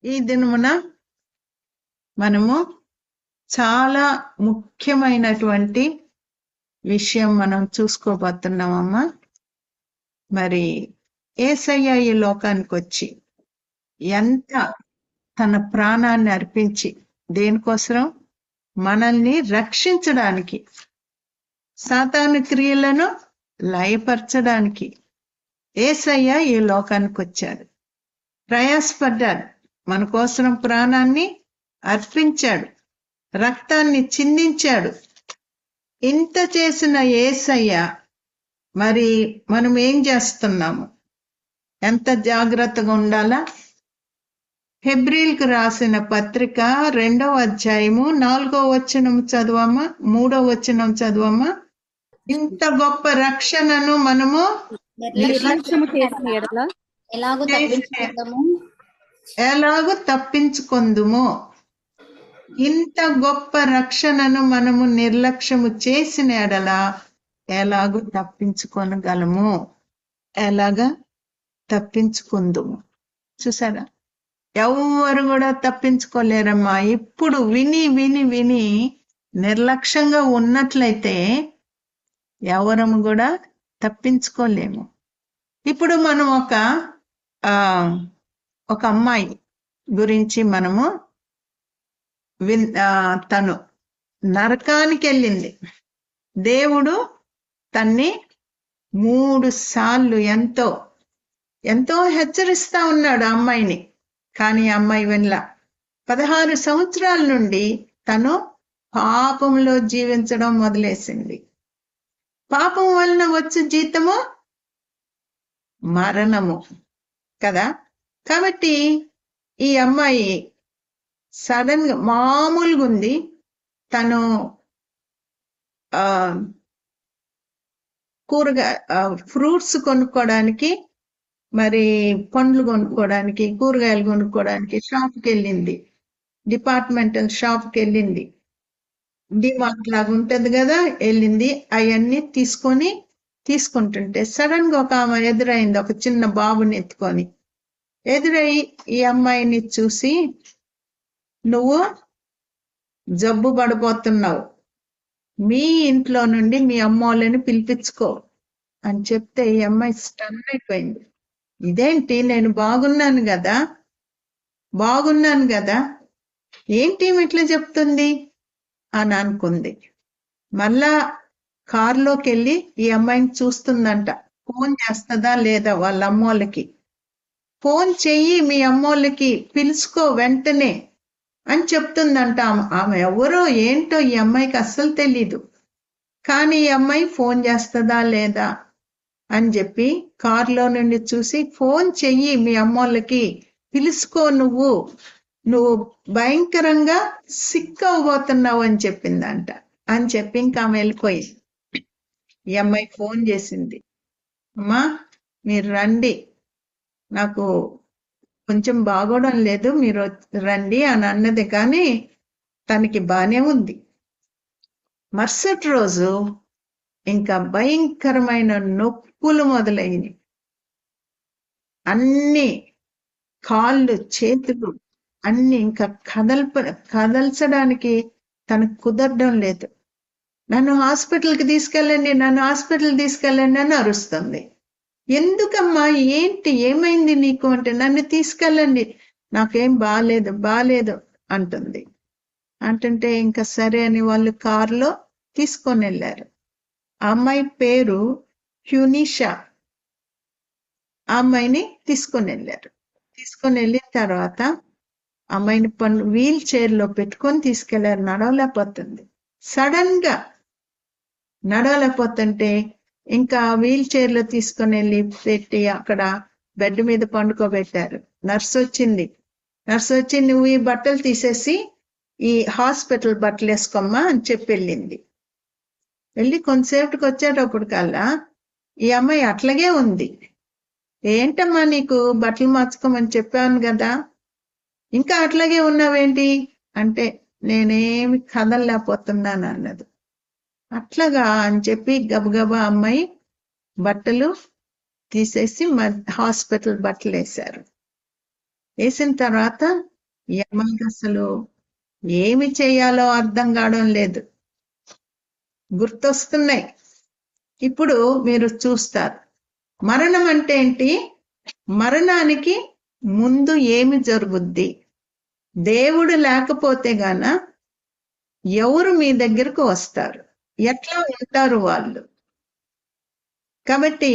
ఈ దినమున మనము చాలా ముఖ్యమైనటువంటి విషయం మనం చూసుకోబోతున్నామమ్మా. మరి యేసయ్య ఈ లోకానికి వచ్చి ఎంత తన ప్రాణాన్ని అర్పించి దేనికోసం? మనల్ని రక్షించడానికి, సాతాను క్రియలను లయపరచడానికి యేసయ్య ఈ లోకానికి వచ్చాడు. ప్రయాసపడ్డాడు, మన కోసం ప్రాణాన్ని అర్పించాడు, రక్తాన్ని చిందించాడు. ఇంత చేసిన యేసయ్య మరి మనం ఏం చేస్తున్నాము? ఎంత జాగ్రత్తగా ఉండాలా? హెబ్రీల్కు రాసిన పత్రిక 2వ అధ్యాయము 4వ వచనం చదవమ్మా, 3వ వచనం చదవమ్మా. ఇంత గొప్ప రక్షణను మనము ఎలాగూ తప్పించుకుందుము. ఇంత గొప్ప రక్షణను మనము నిర్లక్ష్యము చేసిన ఎడల ఎలాగూ తప్పించుకొనగలము? ఎలాగా తప్పించుకుందుము? చూసారా, ఎవరు కూడా తప్పించుకోలేరమ్మా. ఇప్పుడు విని విని విని నిర్లక్ష్యంగా ఉన్నట్లయితే ఎవరము కూడా తప్పించుకోలేము. ఇప్పుడు మనం ఒక అమ్మాయి గురించి మనము తను నరకానికి వెళ్ళింది. దేవుడు తన్ని 3 సార్లు ఎంతో ఎంతో హెచ్చరిస్తా ఉన్నాడు ఆ అమ్మాయిని. కానీ ఆ అమ్మాయి వినలా. 16 సంవత్సరాల నుండి తను పాపంలో జీవించడం మొదలేసింది. పాపం వలన వచ్చే జీతము మరణము కదా. కాబట్టి ఈ అమ్మాయి సడన్ గా మామూలుగా ఉంది. తను ఫ్రూట్స్ కొనుక్కోవడానికి, మరి పండ్లు కొనుక్కోవడానికి, కూరగాయలు కొనుక్కోవడానికి షాప్కి వెళ్ళింది. డిపార్ట్మెంటల్ షాప్కి వెళ్ళింది. డిమార్ట్ లాగా ఉంటది కదా, వెళ్ళింది. అవన్నీ తీసుకుంటుంటే సడన్ గా ఒక ఆమె ఎదురైంది, ఒక చిన్న బాబుని ఎత్తుకొని ఎదురై ఈ అమ్మాయిని చూసి, నువ్వు జబ్బు పడిపోతున్నావు, మీ ఇంట్లో నుండి మీ అమ్మోళ్ళని పిలిపించుకో అని చెప్తే ఈ అమ్మాయి స్టన్ అయిపోయింది. ఇదేంటి, నేను బాగున్నాను కదా, ఏంటి ఇట్లా చెప్తుంది అని అనుకుంది. మళ్ళా కారులోకి వెళ్ళి ఈ అమ్మాయిని చూస్తుందంట. ఫోన్ చేస్తుందా లేదా వాళ్ళ అమ్మోళ్ళకి. ఫోన్ చెయ్యి, మీ అమ్మోళ్ళకి పిలుచుకో వెంటనే అని చెప్తుందంట. ఆమె ఎవరో ఏంటో ఈ అమ్మాయికి అస్సలు తెలీదు. కానీ ఈ అమ్మాయి ఫోన్ చేస్తుందా లేదా అని చెప్పి కారులో నుండి చూసి, ఫోన్ చెయ్యి మీ అమ్మోళ్ళకి, పిలుచుకో, నువ్వు భయంకరంగా సిక్ అవ్వబోతున్నావు అని చెప్పిందంట. అని చెప్పి ఇంకా ఆమె వెళ్ళిపోయింది. ఈ అమ్మాయి ఫోన్ చేసింది, అమ్మా మీరు రండి, నాకు కొంచెం బాగోవడం లేదు, మీరు రండి అని అన్నది. కానీ తనకి బానే ఉంది. మరుసటి రోజు ఇంకా భయంకరమైన నొప్పులు మొదలైనవి. అన్ని కాళ్ళు చేతులు అన్ని ఇంకా కదల్చడానికి తనకు కుదరడం లేదు. నన్ను హాస్పిటల్కి తీసుకెళ్ళండి అని అరుస్తుంది. ఎందుకమ్మా, ఏంటి, ఏమైంది నీకు అంటే, నన్ను తీసుకెళ్ళండి, నాకేం బాలేదు అంటుంది. అంటుంటే ఇంకా సరే అని వాళ్ళు కారులో తీసుకొని వెళ్ళారు. ఆ అమ్మాయి పేరు హ్యూనిషా. ఆ అమ్మాయిని తీసుకొని వెళ్ళారు. తీసుకొని వెళ్ళిన తర్వాత అమ్మాయిని వీల్ చైర్ లో పెట్టుకొని తీసుకెళ్లారు. నడవలేకపోతుంది. సడన్ గా నడవలేకపోతుంటే ఇంకా వీల్ చైర్ లో తీసుకొని వెళ్ళి పెట్టి అక్కడ బెడ్ మీద పండుకోబెట్టారు. నర్స్ వచ్చి నువ్వు ఈ బట్టలు తీసేసి ఈ హాస్పిటల్ బట్టలు వేసుకోమ్మా అని చెప్పి వెళ్ళింది. వెళ్ళి కొంతసేపటికి వచ్చేటప్పుడు కల్లా ఈ అమ్మాయి అట్లాగే ఉంది. ఏంటమ్మా నీకు బట్టలు మార్చుకోమని చెప్పాను కదా, ఇంకా అట్లాగే ఉన్నావేంటి అంటే, నేనేమి కదలలేకపోతున్నాను అన్నది. అట్లాగా అని చెప్పి గబగబా అమ్మాయి బట్టలు తీసేసి హాస్పిటల్ బట్టలు వేశారు. వేసిన తర్వాత ఈ అమ్మాయికి అసలు ఏమి చేయాలో అర్థం కావడం లేదు. గుర్తొస్తున్నాయి. ఇప్పుడు మీరు చూస్తారు మరణం అంటే ఏంటి, మరణానికి ముందు ఏమి జరుగుద్ది, దేవుడు లేకపోతే గాన ఎవరు మీ దగ్గరకు వస్తారు, ఎట్లా ఉంటారు వాళ్ళు. కాబట్టి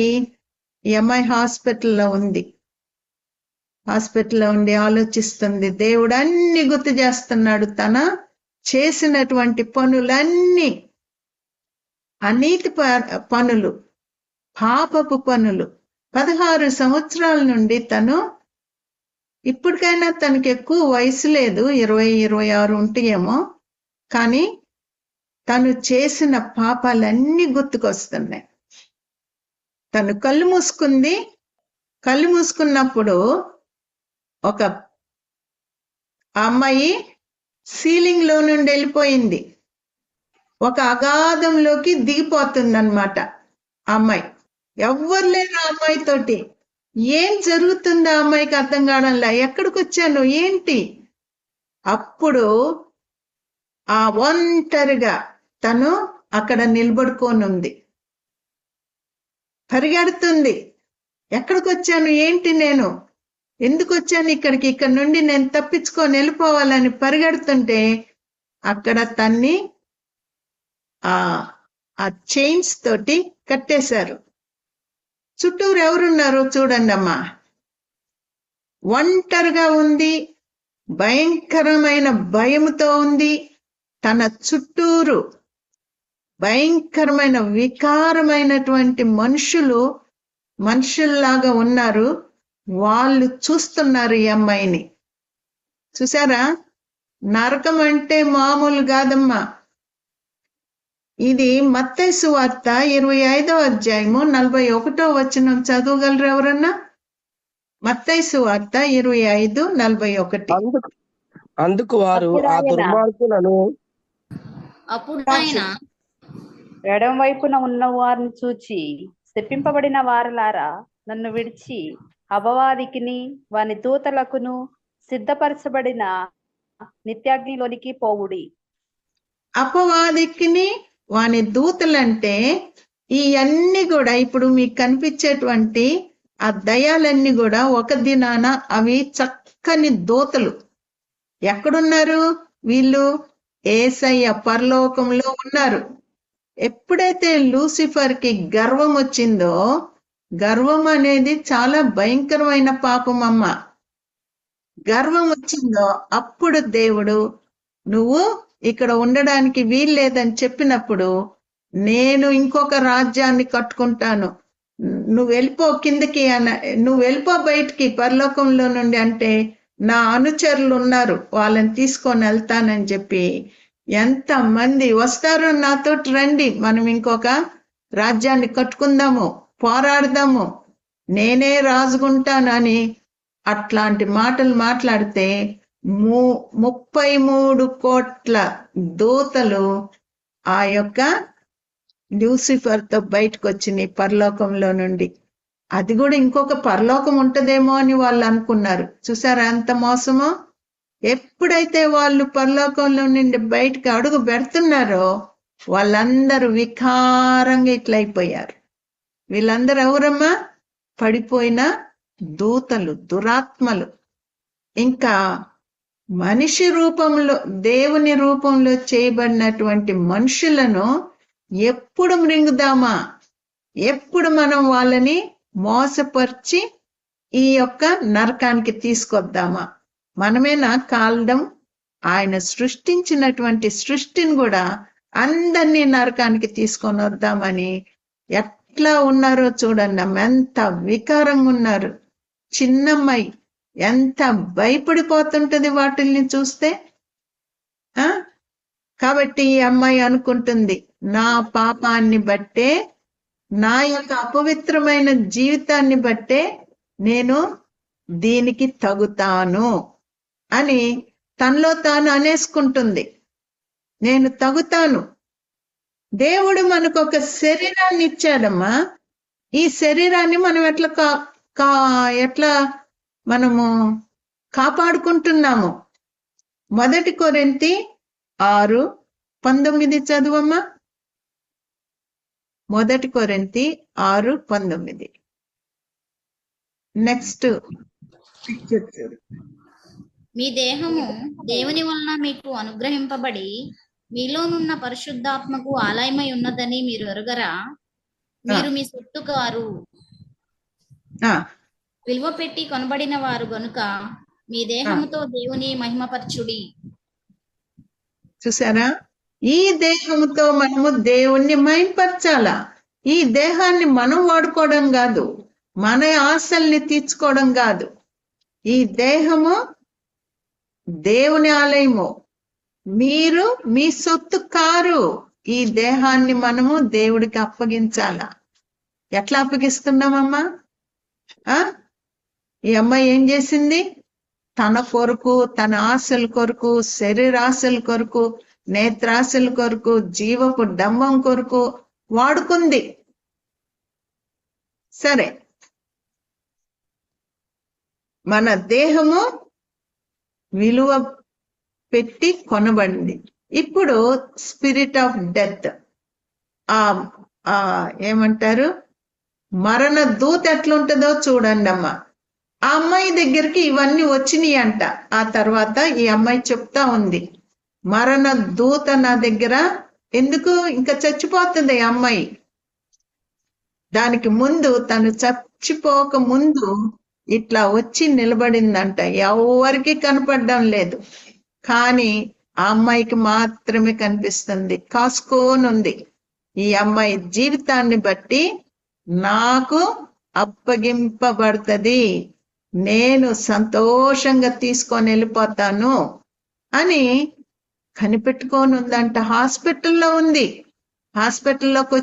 ఈ అమ్మాయి హాస్పిటల్లో ఉంది. హాస్పిటల్లో ఉండి ఆలోచిస్తుంది. దేవుడు అన్ని గుర్తు చేస్తున్నాడు. తన చేసినటువంటి పనులన్నీ, అనీతి పనులు, పాపపు పనులు. 16 సంవత్సరాల నుండి తను, ఇప్పటికైనా తనకి ఎక్కువ వయసు లేదు, 20-26 ఉంటాయేమో, కానీ తను చేసిన పాపాలన్నీ గుర్తుకొస్తున్నాయి. తను కళ్ళు మూసుకుంది. కళ్ళు మూసుకున్నప్పుడు ఒక అమ్మాయి సీలింగ్ లో నుండి వెళ్ళిపోయింది, ఒక అగాధంలోకి దిగిపోతుంది అన్నమాట. అమ్మాయి ఎవ్వరు లేరు ఆ అమ్మాయితోటి. ఏం జరుగుతుందో ఆ అమ్మాయికి అర్థం కావడంలా. ఎక్కడికి వచ్చాను ఏంటి? అప్పుడు ఆ ఒంటరిగా తను అక్కడ నిలబడుకొని ఉంది, పరిగెడుతుంది. ఎక్కడికి వచ్చాను ఏంటి, నేను ఎందుకు వచ్చాను ఇక్కడికి, ఇక్కడ నుండి నేను తప్పించుకొని వెళ్ళిపోవాలని పరిగెడుతుంటే అక్కడ తన్ని ఆ చైన్స్ తోటి కట్టేశారు. చుట్టూరు ఎవరున్నారు చూడండి అమ్మా. ఒంటరిగా ఉంది, భయంకరమైన భయముతో ఉంది. తన చుట్టూరు భయంకరమైన వికారమైనటువంటి మనుషుల్లాగా ఉన్నారు. వాళ్ళు చూస్తున్నారు ఈ అమ్మాయిని. చూసారా, నరకం అంటే మామూలు కాదమ్మా. ఇది మత్తయి సువార్త 25వ అధ్యాయము 41వ వచనం చదవగలరు ఎవరన్నా? మత్తయి సువార్త 25:41. అందుకు వారు ఆ దుర్మార్గులను, అప్పుడు ఆయన ఎడం వైపున ఉన్న వారిని చూచి, శపింపబడిన వారలారా, నన్ను విడిచి అపవాదికిని వాని దూతలకును సిద్ధపరచబడిన నిత్యాగ్నిలోనికి పోవుడి. అపవాదికిని వాని దూతలంటే ఇవన్నీ కూడా ఇప్పుడు మీకు కనిపించేటువంటి ఆ దయాలన్నీ కూడా ఒక దినాన అవి చక్కని దూతలు. ఎక్కడున్నారు వీళ్ళు? యేసయ్య పరలోకంలో ఉన్నారు. ఎప్పుడైతే లూసిఫర్ కి గర్వం వచ్చిందో, గర్వం అనేది చాలా భయంకరమైన పాపం అమ్మ. గర్వం వచ్చిందో అప్పుడు దేవుడు నువ్వు ఇక్కడ ఉండడానికి వీల్లేదని చెప్పినప్పుడు, నేను ఇంకొక రాజ్యాన్ని కట్టుకుంటాను, నువ్వు వెళ్ళిపో కిందకి నువ్వు వెళ్ళిపో బయటికి పరలోకంలో నుండి అంటే నా అనుచరులు ఉన్నారు, వాళ్ళని తీసుకొని వెళ్తానని చెప్పి ఎంత మంది వస్తారో నాతోటి రండి, మనం ఇంకొక రాజ్యాన్ని కట్టుకుందాము, పోరాడదాము, నేనే రాజుకుంటాను అని అట్లాంటి మాటలు మాట్లాడితే 33 కోట్ల దూతలు ఆ యొక్క లూసిఫర్ తో బయటకు వచ్చినాయి పరలోకంలో నుండి. అది కూడా ఇంకొక పరలోకం ఉంటదేమో అని వాళ్ళు అనుకున్నారు. చూసారా ఎంత మోసమో. ఎప్పుడైతే వాళ్ళు పరలోకంలో నుండి బయటకు అడుగు పెడుతున్నారో వాళ్ళందరూ వికారంగా ఇట్లయిపోయారు. వీళ్ళందరూ ఎవరమ్మా? పడిపోయిన దూతలు, దురాత్మలు. ఇంకా మనిషి రూపంలో, దేవుని రూపంలో చేయబడినటువంటి మనుషులను ఎప్పుడు మృంగుదామా, ఎప్పుడు మనం వాళ్ళని మోసపరిచి ఈ యొక్క నరకానికి తీసుకొద్దామా? మనమేనా కాల్డం? ఆయన సృష్టించినటువంటి సృష్టిని కూడా అందరినీ నరకానికి తీసుకొని వద్దామని ఎట్లా ఉన్నారో చూడండి. ఎంత వికారంగా ఉన్నారు. చిన్నమ్మాయి ఎంత భయపడిపోతుంటది వాటిల్ని చూస్తే. కాబట్టి ఈ అమ్మాయి అనుకుంటుంది, నా పాపాన్ని బట్టే, నా యొక్క అపవిత్రమైన జీవితాన్ని బట్టే నేను దీనికి తగుతాను అని తనలో తాను అనేసుకుంటుంది. నేను తగుతాను. దేవుడు మనకు ఒక శరీరాన్ని ఇచ్చాడమ్మా. ఈ శరీరాన్ని మనం ఎట్లా మనము కాపాడుకుంటున్నాము. 1 కొరింథీ 6:19 చదువమ్మా. 1 కొరింథీ 6:19. నెక్స్ట్ పిక్చర్ చూడు. మీ దేహము దేవుని వలన మీకు అనుగ్రహింపబడి మీలోనున్న పరిశుద్ధాత్మకు ఆలయమై ఉన్నదని మీరు ఎరుగరా? మీరు మీ సొత్తు కారు, విలువ పెట్టి కొనబడిన వారు గనుక మీ దేహముతో దేవుని మహిమపరచుడి. చూసారా? ఈ దేహంతో మనము దేవుణ్ణి మహిమపరచాలా. ఈ దేహాన్ని మనం వాడుకోవడం కాదు, మన ఆశల్ని తీర్చుకోవడం కాదు. ఈ దేహము దేవుని ఆలయము, మీరు మీ సొత్తు కారు. ఈ దేహాన్ని మనము దేవుడికి అప్పగించాలా. ఎట్లా అప్పగిస్తున్నామమ్మా? ఈ అమ్మాయి ఏం చేసింది? తన కొరకు, తన ఆశల కొరకు, శరీరాశల కొరకు, నేత్రాశల కొరకు, జీవపు డంబం కొరకు వాడుకుంది. సరే, మన దేహము విలువ పెట్టి కొనబడింది. ఇప్పుడు స్పిరిట్ ఆఫ్ డెత్, ఏమంటారు, మరణ దూత ఎట్లుంటుందో చూడండి అమ్మా. ఆ అమ్మాయి దగ్గరికి ఇవన్నీ వచ్చినాయి అంట. ఆ తర్వాత ఈ అమ్మాయి చెప్తా ఉంది, మరణ దూత నా దగ్గర ఎందుకు, ఇంకా చచ్చిపోతుంది ఆ అమ్మాయి. దానికి ముందు, తను చచ్చిపోక ముందు ఇట్లా వచ్చి నిలబడిందంట. ఎవరికి కనపడడం లేదు, కానీ ఆ అమ్మాయికి మాత్రమే కనిపిస్తుంది. కాసుకోనుంది. ఈ అమ్మాయి జీవితాన్ని బట్టి నాకు అప్పగింపబడుతుంది, నేను సంతోషంగా తీసుకొని వెళ్ళిపోతాను అని కనిపెట్టుకోనుందంట. హాస్పిటల్లో ఉంది, హాస్పిటల్లోకి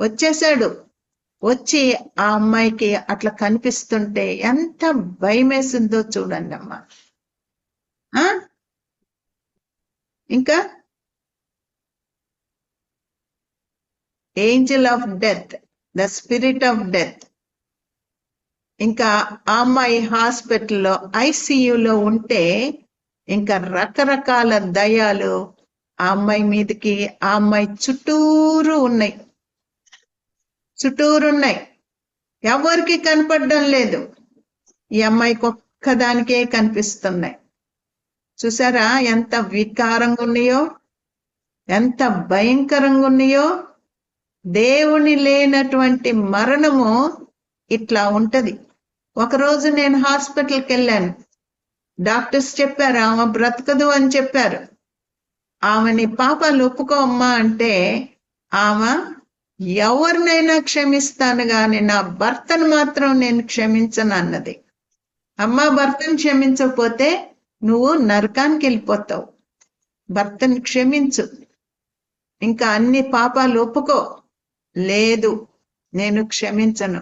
వచ్చేసాడు. వచ్చి ఆ అమ్మాయికి అట్లా కనిపిస్తుంటే ఎంత భయం వేసిందో చూడండి అమ్మా. ఇంకా Angel of death, the spirit of death. ఇంకా ఆ అమ్మాయి హాస్పిటల్లో ఐసీయూలో ఉంటే ఇంకా రకరకాల దయ్యాలు ఆ అమ్మాయి మీదకి, ఆ అమ్మాయి చుట్టూరు ఉన్నాయి. ఎవరికి కనపడడం లేదు. ఈ అమ్మాయికి ఒక్కదానికే కనిపిస్తున్నాయి. చూసారా ఎంత వికారంగా ఉన్నాయో, ఎంత భయంకరంగా ఉన్నాయో. దేవుని లేనటువంటి మరణము ఇట్లా ఉంటది. ఒకరోజు నేను హాస్పిటల్కి వెళ్ళాను. డాక్టర్స్ చెప్పారు ఆమె బ్రతకదు అని చెప్పారు. ఆమెని పాపాలు ఒప్పుకోమ్మా అంటే ఆమె, ఎవరినైనా క్షమిస్తాను గాని నా భర్తను మాత్రం నేను క్షమించను అన్నది. అమ్మా, భర్తను క్షమించకపోతే నువ్వు నరకానికి వెళ్ళిపోతావు. భర్తను క్షమించు, ఇంకా అన్ని పాపాలు ఒప్పుకో. లేదు, నేను క్షమించను.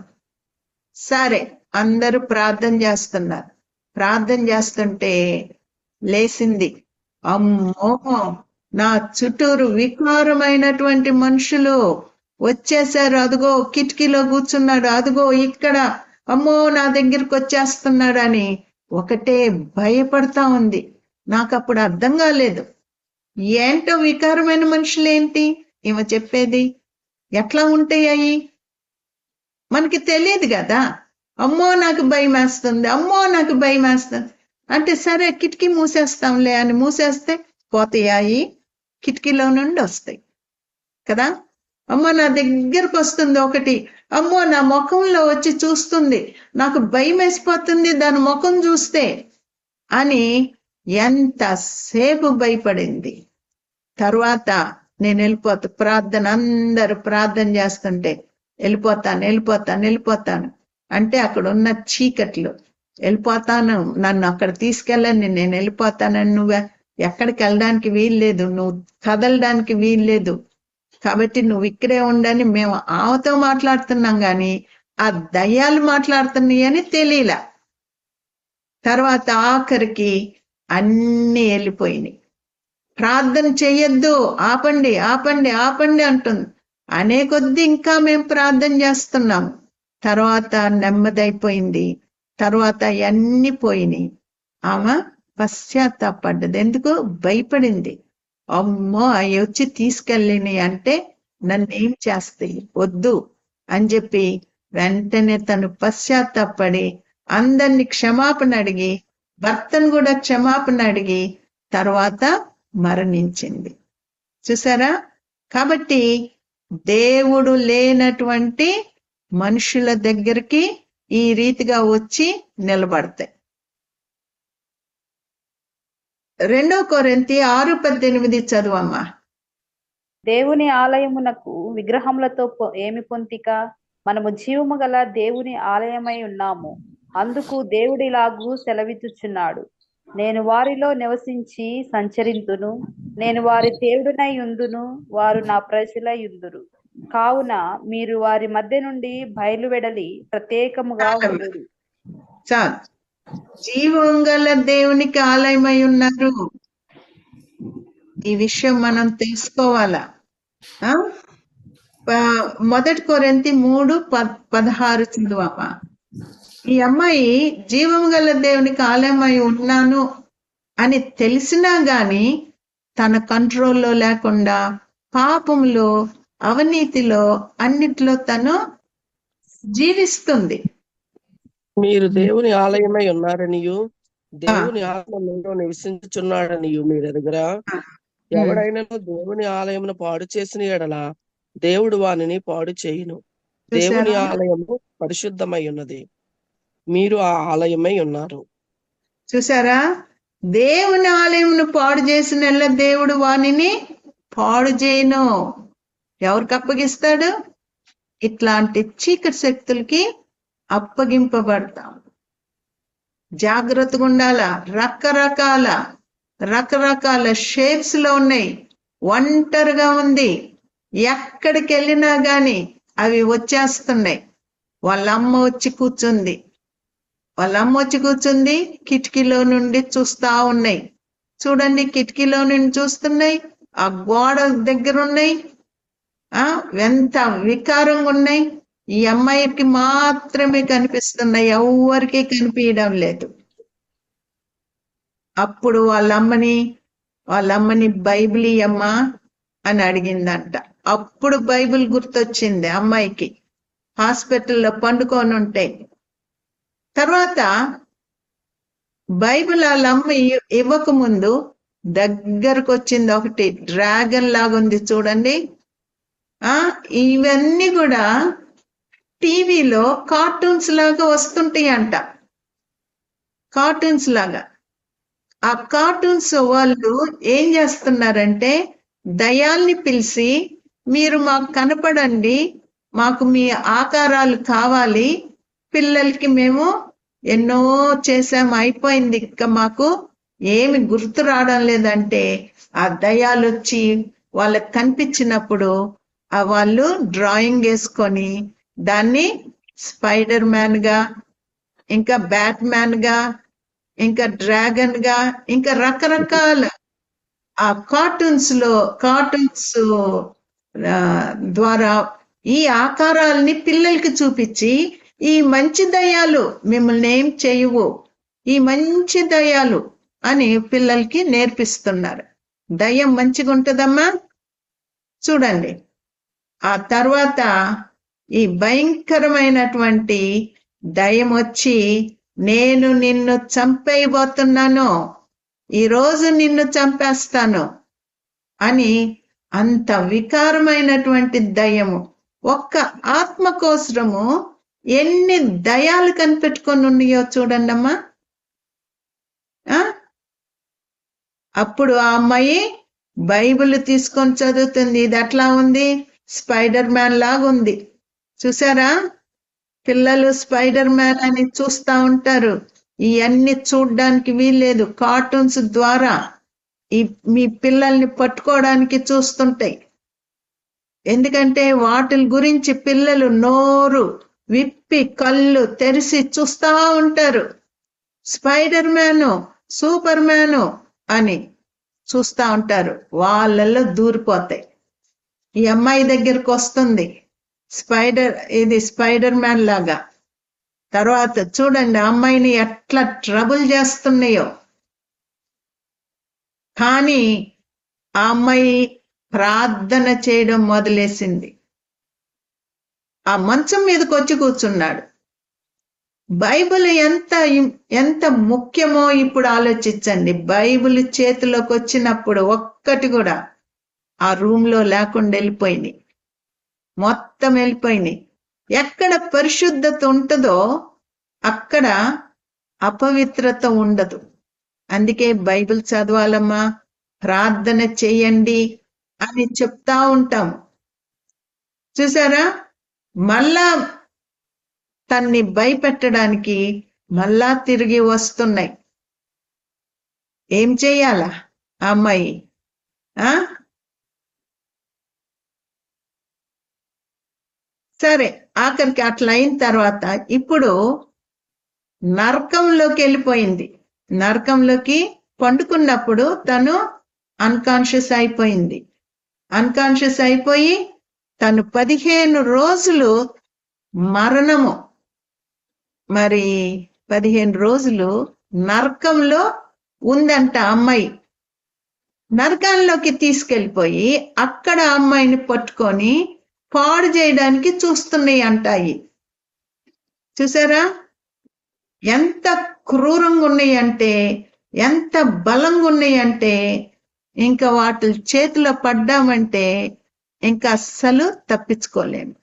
సరే, అందరూ ప్రార్థన చేస్తున్నారు. ప్రార్థన చేస్తుంటే లేసింది. అమ్మో, నా చుట్టూరు వికారమైనటువంటి మనుషులు వచ్చేసారు. అదిగో కిటికీలో కూర్చున్నాడు, అదిగో ఇక్కడ, అమ్మో నా దగ్గరికి వచ్చేస్తున్నాడు అని ఒకటే భయపడతా ఉంది. నాకు అప్పుడు అర్థం కాలేదు, ఏంటో వికారమైన మనుషులేంటి ఈమె చెప్పేది, ఎట్లా ఉంటాయి మనకి తెలియదు కదా. అమ్మో నాకు భయం వేస్తుంది, అమ్మో నాకు భయం వేస్తుంది అంటే సరే కిటికీ మూసేస్తాంలే అని మూసేస్తే పోతాయి, కిటికీలో నుండి వస్తాయి కదా. అమ్మో నా దగ్గరకు వస్తుంది ఒకటి, అమ్మో నా ముఖంలో వచ్చి చూస్తుంది, నాకు భయం వేసిపోతుంది దాని ముఖం చూస్తే అని ఎంతసేపు భయపడింది. తర్వాత నేను వెళ్ళిపోతా, ప్రార్థన, అందరూ ప్రార్థన చేస్తుంటే వెళ్ళిపోతాను అంటే అక్కడ ఉన్న చీకట్లు, వెళ్ళిపోతాను, నన్ను అక్కడ తీసుకెళ్ళని, నేను వెళ్ళిపోతానని, నువ్వు ఎక్కడికి వెళ్ళడానికి వీల్లేదు, నువ్వు కదలడానికి వీల్లేదు, కాబట్టి నువ్వు ఇక్కడే ఉండని మేము ఆమెతో మాట్లాడుతున్నాం కానీ ఆ దయ్యాలు మాట్లాడుతున్నాయి అని తెలియలా. తర్వాత ఆఖరికి అన్నీ వెళ్ళిపోయినాయి. ప్రార్థన చెయ్యొద్దు, ఆపండి ఆపండి ఆపండి అంటుంది. అనే కొద్దీ ఇంకా మేము ప్రార్థన చేస్తున్నాము. తర్వాత నెమ్మదైపోయింది. తర్వాత అన్నీ పోయినాయి. ఆమె పశ్చాత్తాపడ్డది. ఎందుకు? భయపడింది. అమ్మో అవి వచ్చి తీసుకెళ్ళినాయి అంటే నన్ను ఏం చేస్తాయి, వద్దు అని చెప్పి వెంటనే తను పశ్చాత్తాపడి అందరిని క్షమాపణ అడిగి, భర్తను కూడా క్షమాపణ అడిగి తర్వాత మరణించింది. చూసారా? కాబట్టి దేవుడు లేనటువంటి మనుషుల దగ్గరికి ఈ రీతిగా వచ్చి నిలబడతాయి. 2 కొరింథీ 6:18 చదువమ్మా. దేవుని ఆలయమునకు విగ్రహములతో ఏమి పొంతిక? మనము జీవము గల దేవుని ఆలయమై ఉన్నాము. అందుకు దేవుడిలాగూ సెలవిచ్చుచున్నాడు, నేను వారిలో నివసించి సంచరింతును, నేను వారి దేవుడినై యుందును, వారు నా ప్రజలై యుందురు. కావున మీరు వారి మధ్య నుండి బయలువెడలి ప్రత్యేకముగా ఉండుడు. చాలు. జీవం గల దేవునికి ఆలయమై ఉన్నారు. ఈ విషయం మనం తెలుసుకోవాలా. 1 కొరింథీ 3:16 చదువమ్మా. ఈ అమ్మాయి జీవం గల దేవునికి ఆలయమై ఉన్నాను అని తెలిసినా గాని తన కంట్రోల్లో లేకుండా పాపంలో, అవినీతిలో, అన్నిటిలో తను జీవిస్తుంది. మీరు దేవుని ఆలయమై ఉన్నారనియు దేవుని ఆత్మ మీలో నివసించుచున్నాడనియు మీరు ఎరుగరా? ఎవడైనను దేవుని ఆలయమును పాడు చేసిన ఎడల దేవుడు వానిని పాడు చేయును. దేవుని ఆలయము పరిశుద్ధమై ఉన్నది, మీరు ఆ ఆలయమై ఉన్నారు. చూసారా? దేవుని ఆలయమును పాడు చేసిన దేవుడు వానిని పాడు చేయను. ఎవరికి అప్పగిస్తాడు? ఇట్లాంటి చీకటి శక్తులకి అప్పగింపబడతాం. జాగ్రత్తగా ఉండాలా. రకరకాల షేప్స్ లో ఉన్నాయి. ఒంటరిగా ఉంది. ఎక్కడికి వెళ్ళినా గాని అవి వచ్చేస్తున్నాయి. వాళ్ళమ్మ వచ్చి కూర్చుంది, కిటికీలో నుండి చూస్తా ఉన్నాయి. చూడండి, కిటికీలో నుండి చూస్తున్నాయి. ఆ గోడ దగ్గర ఉన్నాయి. ఎంత వికారంగా ఉన్నాయి. ఈ అమ్మాయికి మాత్రమే కనిపిస్తున్నాయి, ఎవరికి కనిపించడం లేదు. అప్పుడు వాళ్ళమ్మని బైబిల్ ఇయ్యమ్మా అని అడిగిందంట. అప్పుడు బైబిల్ గుర్తొచ్చింది అమ్మాయికి. హాస్పిటల్లో పండుకొని ఉంటే తర్వాత బైబిల్ వాళ్ళమ్మ ఇవ్వకముందు దగ్గరకు వచ్చింది ఒకటి, డ్రాగన్ లాగా ఉంది చూడండి. ఇవన్నీ కూడా టీవీలో కార్టూన్స్ లాగా వస్తుంటాయి అంట. కార్టూన్స్ లాగా. ఆ కార్టూన్స్ వాళ్ళు ఏం చేస్తున్నారంటే దయాల్ని పిలిచి, మీరు మాకు కనపడండి, మాకు మీ ఆకారాలు కావాలి, పిల్లలకి మేము ఎన్నో చేసాం, అయిపోయింది, ఇక మాకు ఏమి గుర్తు రావడం లేదంటే ఆ దయాలు వచ్చి వాళ్ళకి కనిపించినప్పుడు వాళ్ళు డ్రాయింగ్ వేసుకొని దాన్ని స్పైడర్ మ్యాన్ గా, ఇంకా బ్యాట్ మ్యాన్ గా, ఇంకా డ్రాగన్ గా, ఇంకా రకరకాల ఆ కార్టూన్స్ ద్వారా ఈ ఆకారాలని పిల్లలకి చూపించి, ఈ మంచి దయ్యాలు మిమ్మల్ని ఏం చేయవు, ఈ మంచి దయ్యాలు అని పిల్లలకి నేర్పిస్తున్నారు. దయ్యం మంచిగా ఉంటుందమ్మా. చూడండి, ఆ తర్వాత ఈ భయంకరమైనటువంటి దయ్యం వచ్చి, నేను నిన్ను చంపేయబోతున్నాను, ఈరోజు నిన్ను చంపేస్తాను అని, అంత వికారమైనటువంటి దయ్యము. ఒక్క ఆత్మ కోసము ఎన్ని దయాలు కనిపెట్టుకొని ఉన్నాయో చూడండమ్మా. అప్పుడు ఆ అమ్మాయి బైబిల్ తీసుకొని చదువుతుంది. ఇది ఎట్లా ఉంది? స్పైడర్ మ్యాన్ లాగా ఉంది. చూసారా? పిల్లలు స్పైడర్ మ్యాన్ అని చూస్తా ఉంటారు. ఇవన్నీ చూడ్డానికి వీల్లేదు. కార్టూన్స్ ద్వారా మీ పిల్లల్ని పట్టుకోవడానికి చూస్తుంటాయి. ఎందుకంటే వాటి గురించి పిల్లలు నోరు విప్పి కళ్ళు తెరిచి చూస్తా ఉంటారు. స్పైడర్ మ్యాను, సూపర్ మ్యాను అని చూస్తా ఉంటారు. వాళ్ళల్లో దూరిపోతాయి. ఈ అమ్మాయి దగ్గరకు వస్తుంది ఇది స్పైడర్ మ్యాన్ లాగా. తర్వాత చూడండి అమ్మాయిని ఎట్లా ట్రబుల్ చేస్తున్నాయో. కానీ ఆ అమ్మాయి ప్రార్థన చేయడం మొదలేసింది. ఆ మంచం మీదకి వచ్చి కూర్చున్నాడు. బైబిల్ ఎంత ముఖ్యమో ఇప్పుడు ఆలోచించండి. బైబిల్ చేతిలోకి వచ్చినప్పుడు ఒక్కటి కూడా ఆ రూమ్ లో లేకుండా వెళ్ళిపోయినాయి, మొత్తం వెళ్ళిపోయినాయి. ఎక్కడ పరిశుద్ధత ఉంటుందో అక్కడ అపవిత్రత ఉండదు. అందుకే బైబిల్ చదవాలమ్మా, ప్రార్థన చేయండి అని చెప్తా ఉంటాము. చూసారా, మళ్ళా తన్ని భయపెట్టడానికి మళ్ళా తిరిగి వస్తున్నాయి. ఏం చెయ్యాలా ఆ అమ్మాయి? సరే, ఆఖరికి అట్లా అయిన తర్వాత ఇప్పుడు నరకంలోకి వెళ్ళిపోయింది. నరకంలోకి పండుకున్నప్పుడు తను అన్కాన్షియస్ అయిపోయింది. అన్కాన్షియస్ అయిపోయి తను 15 రోజులు మరణము, మరి 15 రోజులు నరకంలో ఉందంట అమ్మాయి. నరకంలోకి తీసుకెళ్ళిపోయి అక్కడ అమ్మాయిని పట్టుకొని పాడు చేయడానికి చూస్తున్నాయి అంటాయి. చూసారా ఎంత క్రూరంగా ఉన్నాయంటే, ఎంత బలంగా ఉన్నాయంటే, ఇంకా వాటి చేతిలో పడ్డామంటే ఇంకా అస్సలు తప్పించుకోలేము.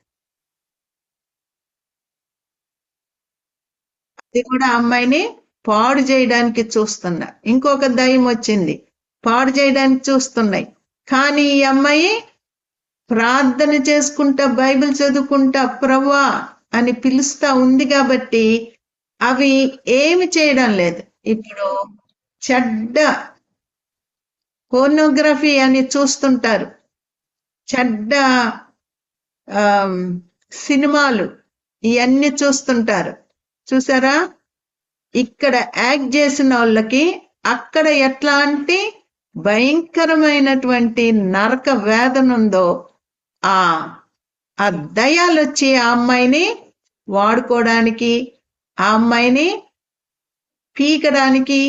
అది కూడా అమ్మాయిని పాడు చేయడానికి చూస్తున్నా. ఇంకొక దయ్యం వచ్చింది, పాడు చేయడానికి చూస్తున్నాయి. కానీ ఈ అమ్మాయి ప్రార్థన చేసుకుంటా, బైబిల్ చదువుకుంటా, ప్రభువా అని పిలుస్తా ఉంది కాబట్టి అవి ఏమి చేయడం లేదు. ఇప్పుడు చెడ్డ పోర్నోగ్రఫీ అని చూస్తుంటారు, చెడ్డ సినిమాలు ఇవన్నీ చూస్తుంటారు. చూసారా, ఇక్కడ యాక్ట్ చేసిన వాళ్ళకి అక్కడ ఎట్లాంటి భయంకరమైనటువంటి నరక వేదన ఉందో ఆ దయ్యాలు వచ్చి ఆ అమ్మాయిని వాడుకోవడానికి, ఆ అమ్మాయిని పీకడానికి,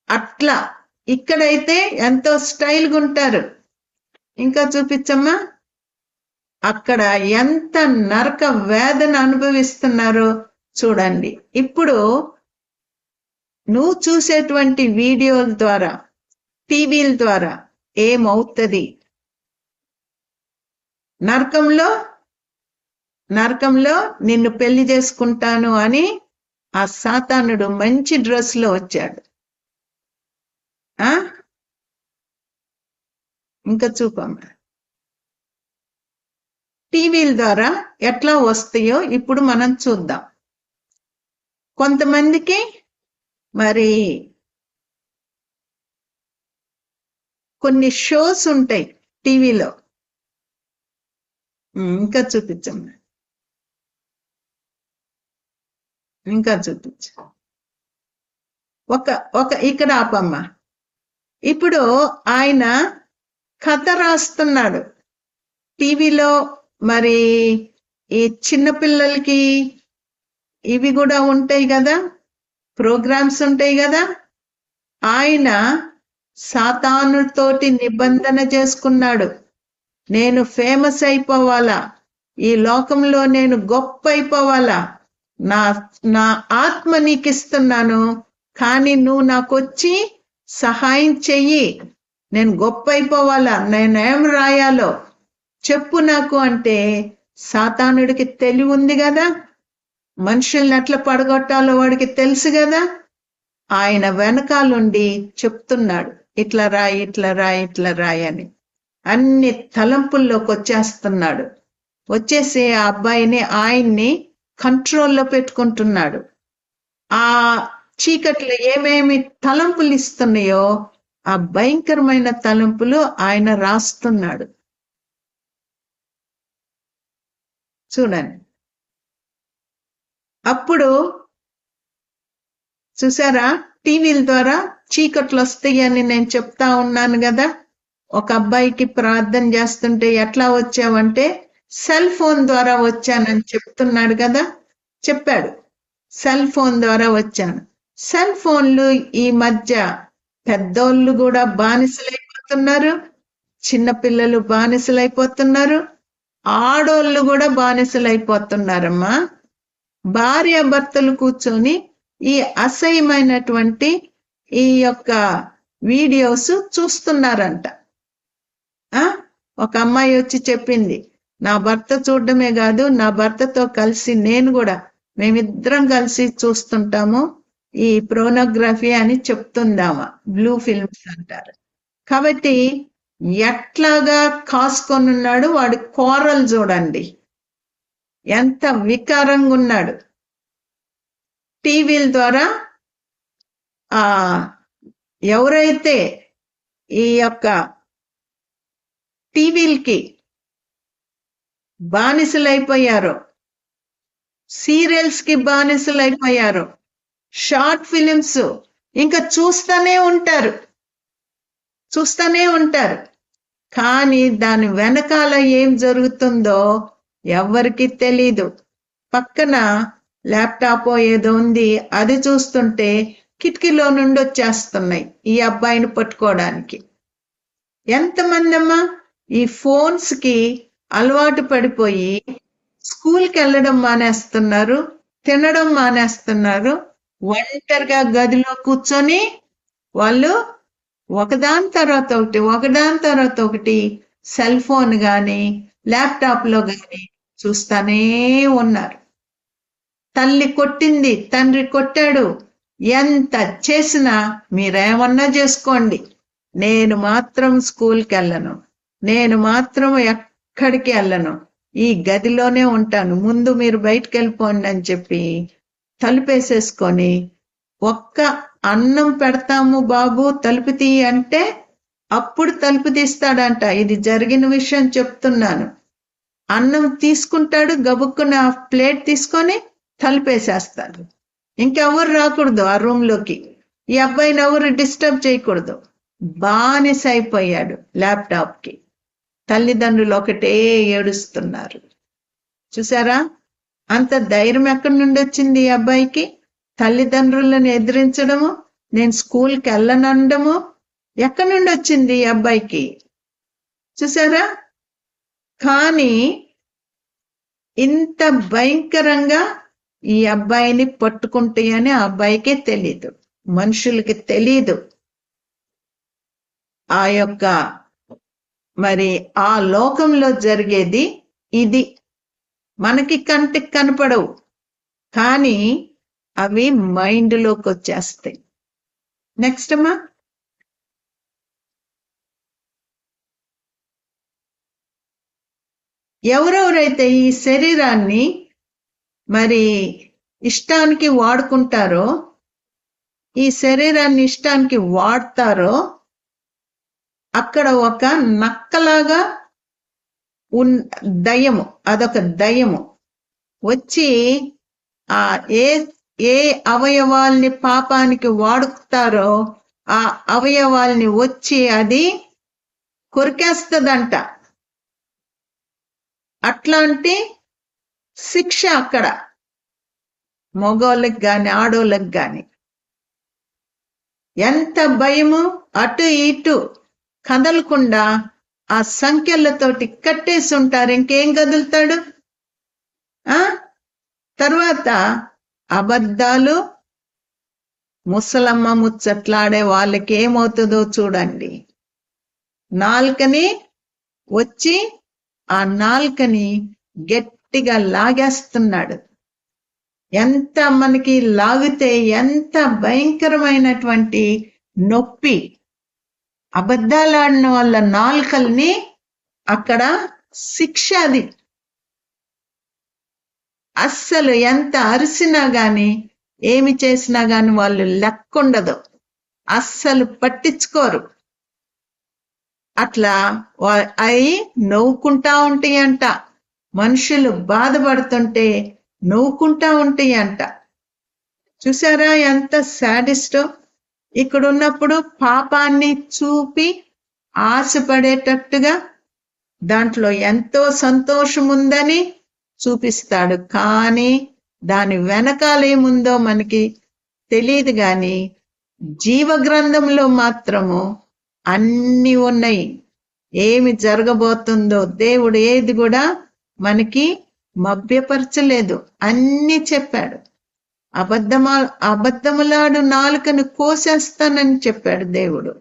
అట్లా. ఇక్కడైతే ఎంతో స్టైల్గా ఉంటారు. ఇంకా చూపించమ్మా, అక్కడ ఎంత నరక వేదన అనుభవిస్తున్నారో చూడండి. ఇప్పుడు నువ్వు చూసేటువంటి వీడియోల ద్వారా, టీవీల ద్వారా ఏమవుతుంది? నరకంలో నిన్ను పెళ్లి చేసుకుంటాను అని ఆ సాతానుడు మంచి డ్రెస్ లో వచ్చాడు. ఇంకా చూపమ్మా, టీవీల ద్వారా ఎట్లా వస్తాయో ఇప్పుడు మనం చూద్దాం. కొంతమందికి మరి కొన్ని షోస్ ఉంటాయి టీవీలో. ఇంకా చూపించమ్మా, ఇంకా చూపించు. ఒక ఇక్కడ ఆపమ్మా. ఇప్పుడు ఆయన కథ రాస్తున్నాడు టీవీలో. మరి ఈ చిన్నపిల్లలకి ఇవి కూడా ఉంటాయి కదా, ప్రోగ్రామ్స్ ఉంటాయి కదా. ఆయన సాతానుతోటి నిబంధన చేసుకున్నాడు, నేను ఫేమస్ అయిపోవాలా, ఈ లోకంలో నేను గొప్ప అయిపోవాలా, నా ఆత్మ నీకు ఇస్తున్నాను, కానీ నువ్వు నాకు వచ్చి సహాయం చెయ్యి, నేను గొప్ప అయిపోవాలా, నేనేం రాయాలో చెప్పు నాకు అంటే, సాతానుడికి తెలివి ఉంది కదా, మనుషుల్ని ఎట్లా పడగొట్టాలో వాడికి తెలుసు కదా. ఆయన వెనకాలండి చెప్తున్నాడు, ఇట్లా రాయి, ఇట్లా రాయి, ఇట్లా రాయి అని. అన్ని తలంపుల్లోకి వచ్చేస్తున్నాడు. వచ్చేసి ఆ అబ్బాయిని, ఆయన్ని కంట్రోల్లో పెట్టుకుంటున్నాడు. ఆ చీకట్లో ఏమేమి తలంపులు ఇస్తున్నాయో ఆ భయంకరమైన తలంపులు ఆయన రాస్తున్నాడు. చూడండి. అప్పుడు చూసారా, టీవీల ద్వారా చీకట్లు వస్తాయి అని నేను చెప్తా ఉన్నాను కదా. ఒక అబ్బాయికి ప్రార్థన చేస్తుంటే ఎట్లా వచ్చావంటే సెల్ ఫోన్ ద్వారా వచ్చానని చెప్తున్నాడు కదా, చెప్పాడు సెల్ ఫోన్ ద్వారా వచ్చాను. సెల్ ఫోన్లు ఈ మధ్య పెద్దోళ్ళు కూడా బానిసలైపోతున్నారు, చిన్నపిల్లలు బానిసలైపోతున్నారు, ఆడోళ్ళు కూడా బానిసలైపోతున్నారమ్మా. భార్యాభర్తలు కూర్చొని ఈ అసహ్యమైనటువంటి ఈ యొక్క వీడియోస్ చూస్తున్నారంట. ఒక అమ్మాయి వచ్చి చెప్పింది, నా భర్త చూడడమే కాదు, నా భర్తతో కలిసి నేను కూడా, మేమిద్దరం కలిసి చూస్తుంటాము ఈ ప్రోనోగ్రఫీ అని చెప్తుందామా. బ్లూ ఫిల్మ్స్ అంటారు. కాబట్టి ఎట్లాగా కాసుకొని ఉన్నాడు వాడి కోరలు చూడండి, ఎంత వికారంగా ఉన్నాడు. టీవీల ద్వారా ఎవరైతే ఈ యొక్క టీవీలకి బానిసలైపోయారో, సీరియల్స్ కి బానిసలైపోయారో, షార్ట్ ఫిలిమ్స్ ఇంకా చూస్తూనే ఉంటారు. కానీ దాని వెనకాల ఏం జరుగుతుందో ఎవరికి తెలీదు. పక్కన ల్యాప్టాప్ ఏదో ఉంది, అది చూస్తుంటే కిటికీలో నుండి వచ్చేస్తున్నాయి ఈ అబ్బాయిని పట్టుకోవడానికి. ఎంతమంది అమ్మా ఈ ఫోన్స్ కి అలవాటు పడిపోయి స్కూల్కి వెళ్ళడం మానేస్తున్నారు, తినడం మానేస్తున్నారు. ఒంటరిగా గదిలో కూర్చొని వాళ్ళు ఒకదాని తర్వాత ఒకటి సెల్ ఫోన్ గాని ల్యాప్టాప్ లో గాని చూస్తానే ఉన్నారు. తల్లి కొట్టింది, తండ్రి కొట్టాడు, ఎంత చేసినా మీరేమన్నా చేసుకోండి, నేను మాత్రం స్కూల్కి వెళ్ళను, నేను మాత్రం ఎక్కడికి వెళ్ళను, ఈ గదిలోనే ఉంటాను, ముందు మీరు బయటకు వెళ్ళిపోండి అని చెప్పి తలుపేసేసుకొని, ఒక్క అన్నం పెడతాము బాబు తలుపు తీ అంటే అప్పుడు తలుపు తీస్తాడంట. ఇది జరిగిన విషయం చెప్తున్నాను. అన్నం తీసుకుంటాడు, గబుక్కున ప్లేట్ తీసుకొని తలుపేసేస్తాడు. ఇంకెవరు రాకూడదు ఆ రూమ్ లోకి, ఈ అబ్బాయిని ఎవరు డిస్టర్బ్ చేయకూడదు. బానిస అయిపోయాడు ల్యాప్టాప్ కి. తల్లిదండ్రులు ఒకటే ఏడుస్తున్నారు. చూసారా అంత ధైర్యం ఎక్కడి నుండి వచ్చింది ఈ అబ్బాయికి? తల్లిదండ్రులను ఎదిరించడము, నేను స్కూల్కి వెళ్ళనడము ఎక్కడి నుండి వచ్చింది ఈ అబ్బాయికి? చూసారా? కానీ ఇంత భయంకరంగా ఈ అబ్బాయిని పట్టుకుంటాయని ఆ అబ్బాయికే తెలీదు, మనుషులకి తెలీదు. ఆ యొక్క మరి ఆ లోకంలో జరిగేది ఇది. మనకి కంటికి కనపడవు, కానీ అవి మైండ్లోకి వచ్చేస్తాయి. నెక్స్ట్ అమ్మా, ఎవరెవరైతే ఈ శరీరాన్ని మరి ఇష్టానికి వాడుకుంటారో, ఈ శరీరాన్ని ఇష్టానికి వాడతారో, అక్కడ ఒక నక్కలాగా దయ్యము, అదొక దయ్యము వచ్చి ఆ ఏ అవయవాల్ని పాపానికి వాడుతారో ఆ అవయవాల్ని వచ్చి అది కొరికేస్తుందంట. అట్లాంటి శిక్ష అక్కడ మగోళ్ళకి గాని ఆడోళ్ళకి గాని. ఎంత భయము! అటు ఇటు కదలకుండా ఆ సంఖ్యలతోటి కట్టేసి ఉంటారు, ఇంకేం కదులుతాడు? తర్వాత అబద్ధాలు, ముసలమ్మ ముచ్చట్లాడే వాళ్ళకి ఏమవుతుందో చూడండి. నాలుకని వచ్చి ఆ నాలుకని గట్టిగా లాగేస్తున్నాడు. ఎంత మనకి లాగితే ఎంత భయంకరమైనటువంటి నొప్పి! అబద్ధాలాడిన వాళ్ళ నాలుకల్ని అక్కడ శిక్ష అది. అస్సలు ఎంత అరిసినా గాని ఏమి చేసినా గాని వాళ్ళు లెక్కుండదు, అస్సలు పట్టించుకోరు. అట్లా అవి నవ్వుకుంటా ఉంటాయంట. మనుషులు బాధపడుతుంటే నవ్వుకుంటా ఉంటాయంట. చూసారా ఎంత సాడిస్టో? ఇక్కడ ఉన్నప్పుడు పాపాన్ని చూపి ఆశపడేటట్టుగా దాంట్లో ఎంతో సంతోషం ఉందని చూపిస్తాడు, కానీ దాని వెనకాలేముందో మనకి తెలియదు. గాని జీవ గ్రంథంలో మాత్రము అన్ని ఉన్నాయి. ఏమి జరగబోతుందో దేవుడు ఏది కూడా మనకి మభ్యపరచలేదు, అన్ని చెప్పాడు. అబద్ధములాడు నాలుకను కోసేస్తానని చెప్పాడు దేవుడు.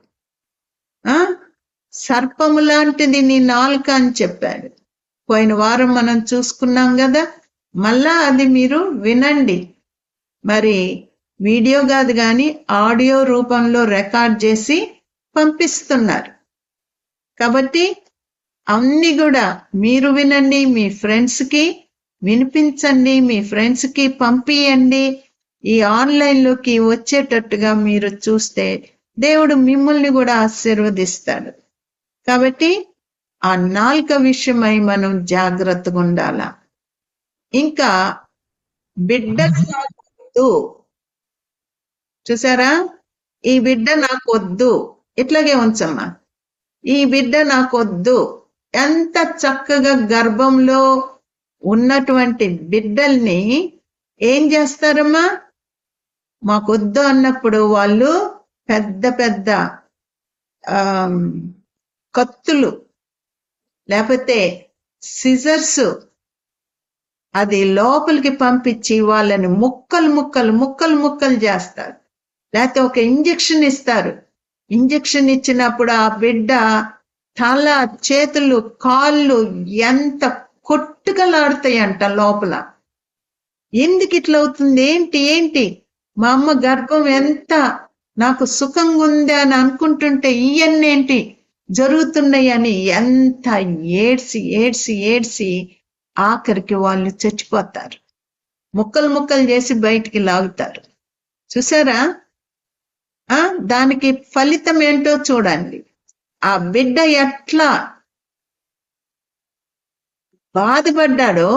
సర్పము లాంటిది నీ నాలుక అని చెప్పాడు. పోయిన వారం మనం చూసుకున్నాం కదా, మళ్ళా అది మీరు వినండి. మరి వీడియో కాదు కానీ ఆడియో రూపంలో రికార్డ్ చేసి పంపిస్తున్నారు. కాబట్టి అన్ని కూడా మీరు వినండి, మీ ఫ్రెండ్స్కి వినిపించండి, మీ ఫ్రెండ్స్కి పంపియండి. ఈ ఆన్లైన్లోకి వచ్చేటట్టుగా మీరు చూస్తే దేవుడు మిమ్మల్ని కూడా ఆశీర్వదిస్తాడు. కాబట్టి ఆ నాలుక విషయమై మనం జాగ్రత్తగా ఉండాల. ఇంకా బిడ్డ నాకొద్దు, చూసారా, ఈ బిడ్డ నాకొద్దు, ఇట్లాగే ఉంచమ్మా, ఈ బిడ్డ నాకొద్దు. ఎంత చక్కగా గర్భంలో ఉన్నటువంటి బిడ్డల్ని ఏం చేస్తారమ్మా, మాకొద్దు అన్నప్పుడు వాళ్ళు పెద్ద పెద్ద కత్తులు లేకపోతే సిజర్స్ అది లోపలికి పంపించి వాళ్ళని ముక్కలు ముక్కలు ముక్కలు ముక్కలు చేస్తారు. లేకపోతే ఒక ఇంజెక్షన్ ఇస్తారు. ఇంజెక్షన్ ఇచ్చినప్పుడు ఆ బిడ్డ తల, చేతులు, కాళ్ళు ఎంత కొట్టుకలాడుతాయంట లోపల. ఎందుకు ఇట్లా అవుతుంది, ఏంటి ఏంటి మా అమ్మ గర్భం ఎంత నాకు సుఖంగా ఉంది అని అనుకుంటుంటే ఇవన్నేంటి జరుగుతున్నాయి అని ఎంత ఏడ్చి ఏడ్చి ఏడ్చి ఆఖరికి వాళ్ళు చచ్చిపోతారు. ముక్కలు ముక్కలు చేసి బయటికి లాగుతారు. చూసారా, దానికి ఫలితం ఏంటో చూడండి. ఆ బిడ్డ ఎట్లా బాధపడ్డాడో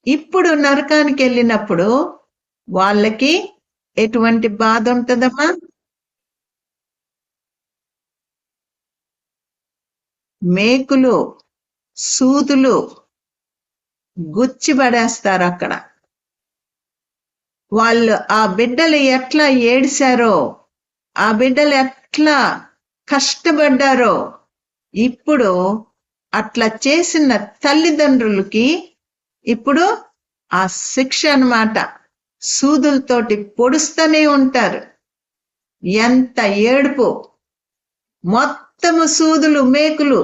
ఇప్పుడు నరకానికి వెళ్ళినప్పుడు వాళ్ళకి ఎటువంటి బాధ ఉంటుందమ్మా. మేకులు, సూదులు గుచ్చి పడేస్తారు అక్కడ. వాళ్ళు ఆ బిడ్డలు ఎట్లా ఏడిశారో, ఆ బిడ్డలు ఎట్లా కష్టపడ్డారో ఇప్పుడు అట్లా చేసిన తల్లిదండ్రులకి ఇప్పుడు ఆ శిక్ష అన్నమాట. సూదులతోటి పొడుస్తూనే ఉంటారు. ఎంత ఏడుపు, మొత్తము సూదులు, మేకులు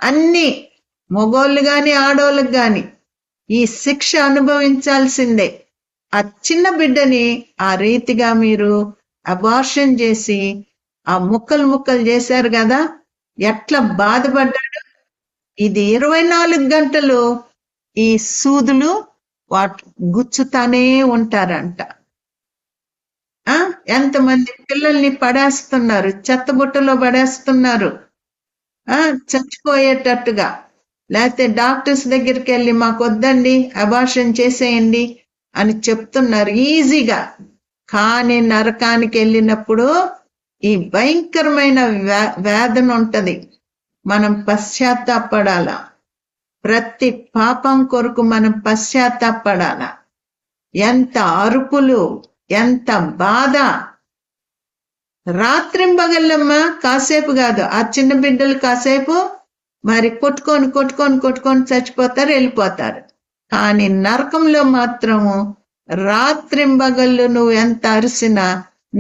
అన్ని మగోళ్ళు గాని ఆడోళ్ళకి గాని ఈ శిక్ష అనుభవించాల్సిందే. ఆ చిన్న బిడ్డని ఆ రీతిగా మీరు అబార్షన్ చేసి ఆ ముక్కలు ముక్కలు చేశారు కదా, ఎట్లా బాధపడ్డాడు. ఇది 24 గంటలు ఈ సూదులు గుచ్చుతానే ఉంటారంట. ఎంతమంది పిల్లల్ని పడేస్తున్నారు, చెత్తబుట్టలో పడేస్తున్నారు చచ్చిపోయేటట్టుగా. లేకపోతే డాక్టర్స్ దగ్గరికి వెళ్ళి మాకు వద్దండి అబార్షన్ చేసేయండి అని చెప్తున్నారు ఈజీగా. కానీ నరకానికి వెళ్ళినప్పుడు ఈ భయంకరమైన వేదన ఉంటది. మనం పశ్చాత్తాపడాలా, ప్రతి పాపం కొరకు మనం పశ్చాత్తాపడాలా. ఎంత అరుపులు, ఎంత బాధ. రాత్రింబగల్లమ్మా, కాసేపు కాదు. ఆ చిన్న బిడ్డలు కాసేపు మరి కొట్టుకొని కొట్టుకొని కొట్టుకొని చచ్చిపోతారు, వెళ్ళిపోతారు. కానీ నరకంలో మాత్రము రాత్రింబగళ్ళు నువ్వు ఎంత అరిసినా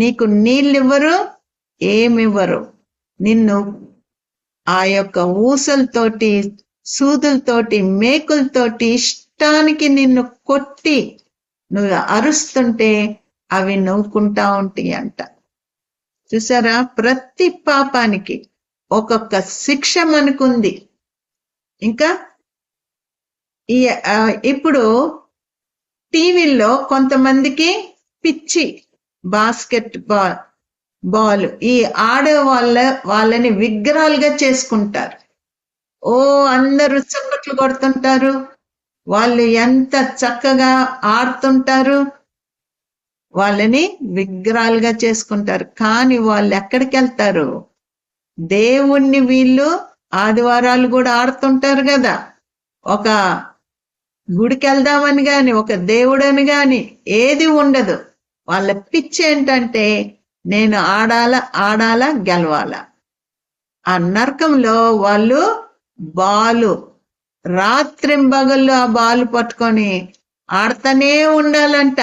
నీకు నీళ్ళివ్వరు, ఏమివ్వరు. నిన్ను ఆ యొక్క ఊసలతోటి, సూదులతోటి, మేకులతోటి ఇష్టానికి నిన్ను కొట్టి నువ్వు అరుస్తుంటే అవి నవ్వుకుంటా ఉంటాయి అంట. చూసారా, ప్రతి పాపానికి ఒక్కొక్క శిక్ష మనకుంది. ఇంకా ఇప్పుడు టీవీల్లో కొంతమందికి పిచ్చి బాస్కెట్ బాల్ ఈ ఆడే వాళ్ళని విగ్రహాలుగా చేసుకుంటారు. అందరూ చప్పట్లు కొడుతుంటారు, వాళ్ళు ఎంత చక్కగా ఆడుతుంటారు, వాళ్ళని విగ్రహాలుగా చేసుకుంటారు. కానీ వాళ్ళు ఎక్కడికి వెళ్తారు, దేవుణ్ణి వీళ్ళు ఆదివారాలు కూడా ఆడుతుంటారు కదా. ఒక గుడికి వెళ్దామని గాని, ఒక దేవుడని గాని ఏది ఉండదు. వాళ్ళ పిచ్చి ఏంటంటే నేను ఆడాలా గెలవాలా. ఆ నరకంలో వాళ్ళు బాలు రాత్రింబగళ్ళు ఆ బాలు పట్టుకొని ఆడుతూనే ఉండాలంట.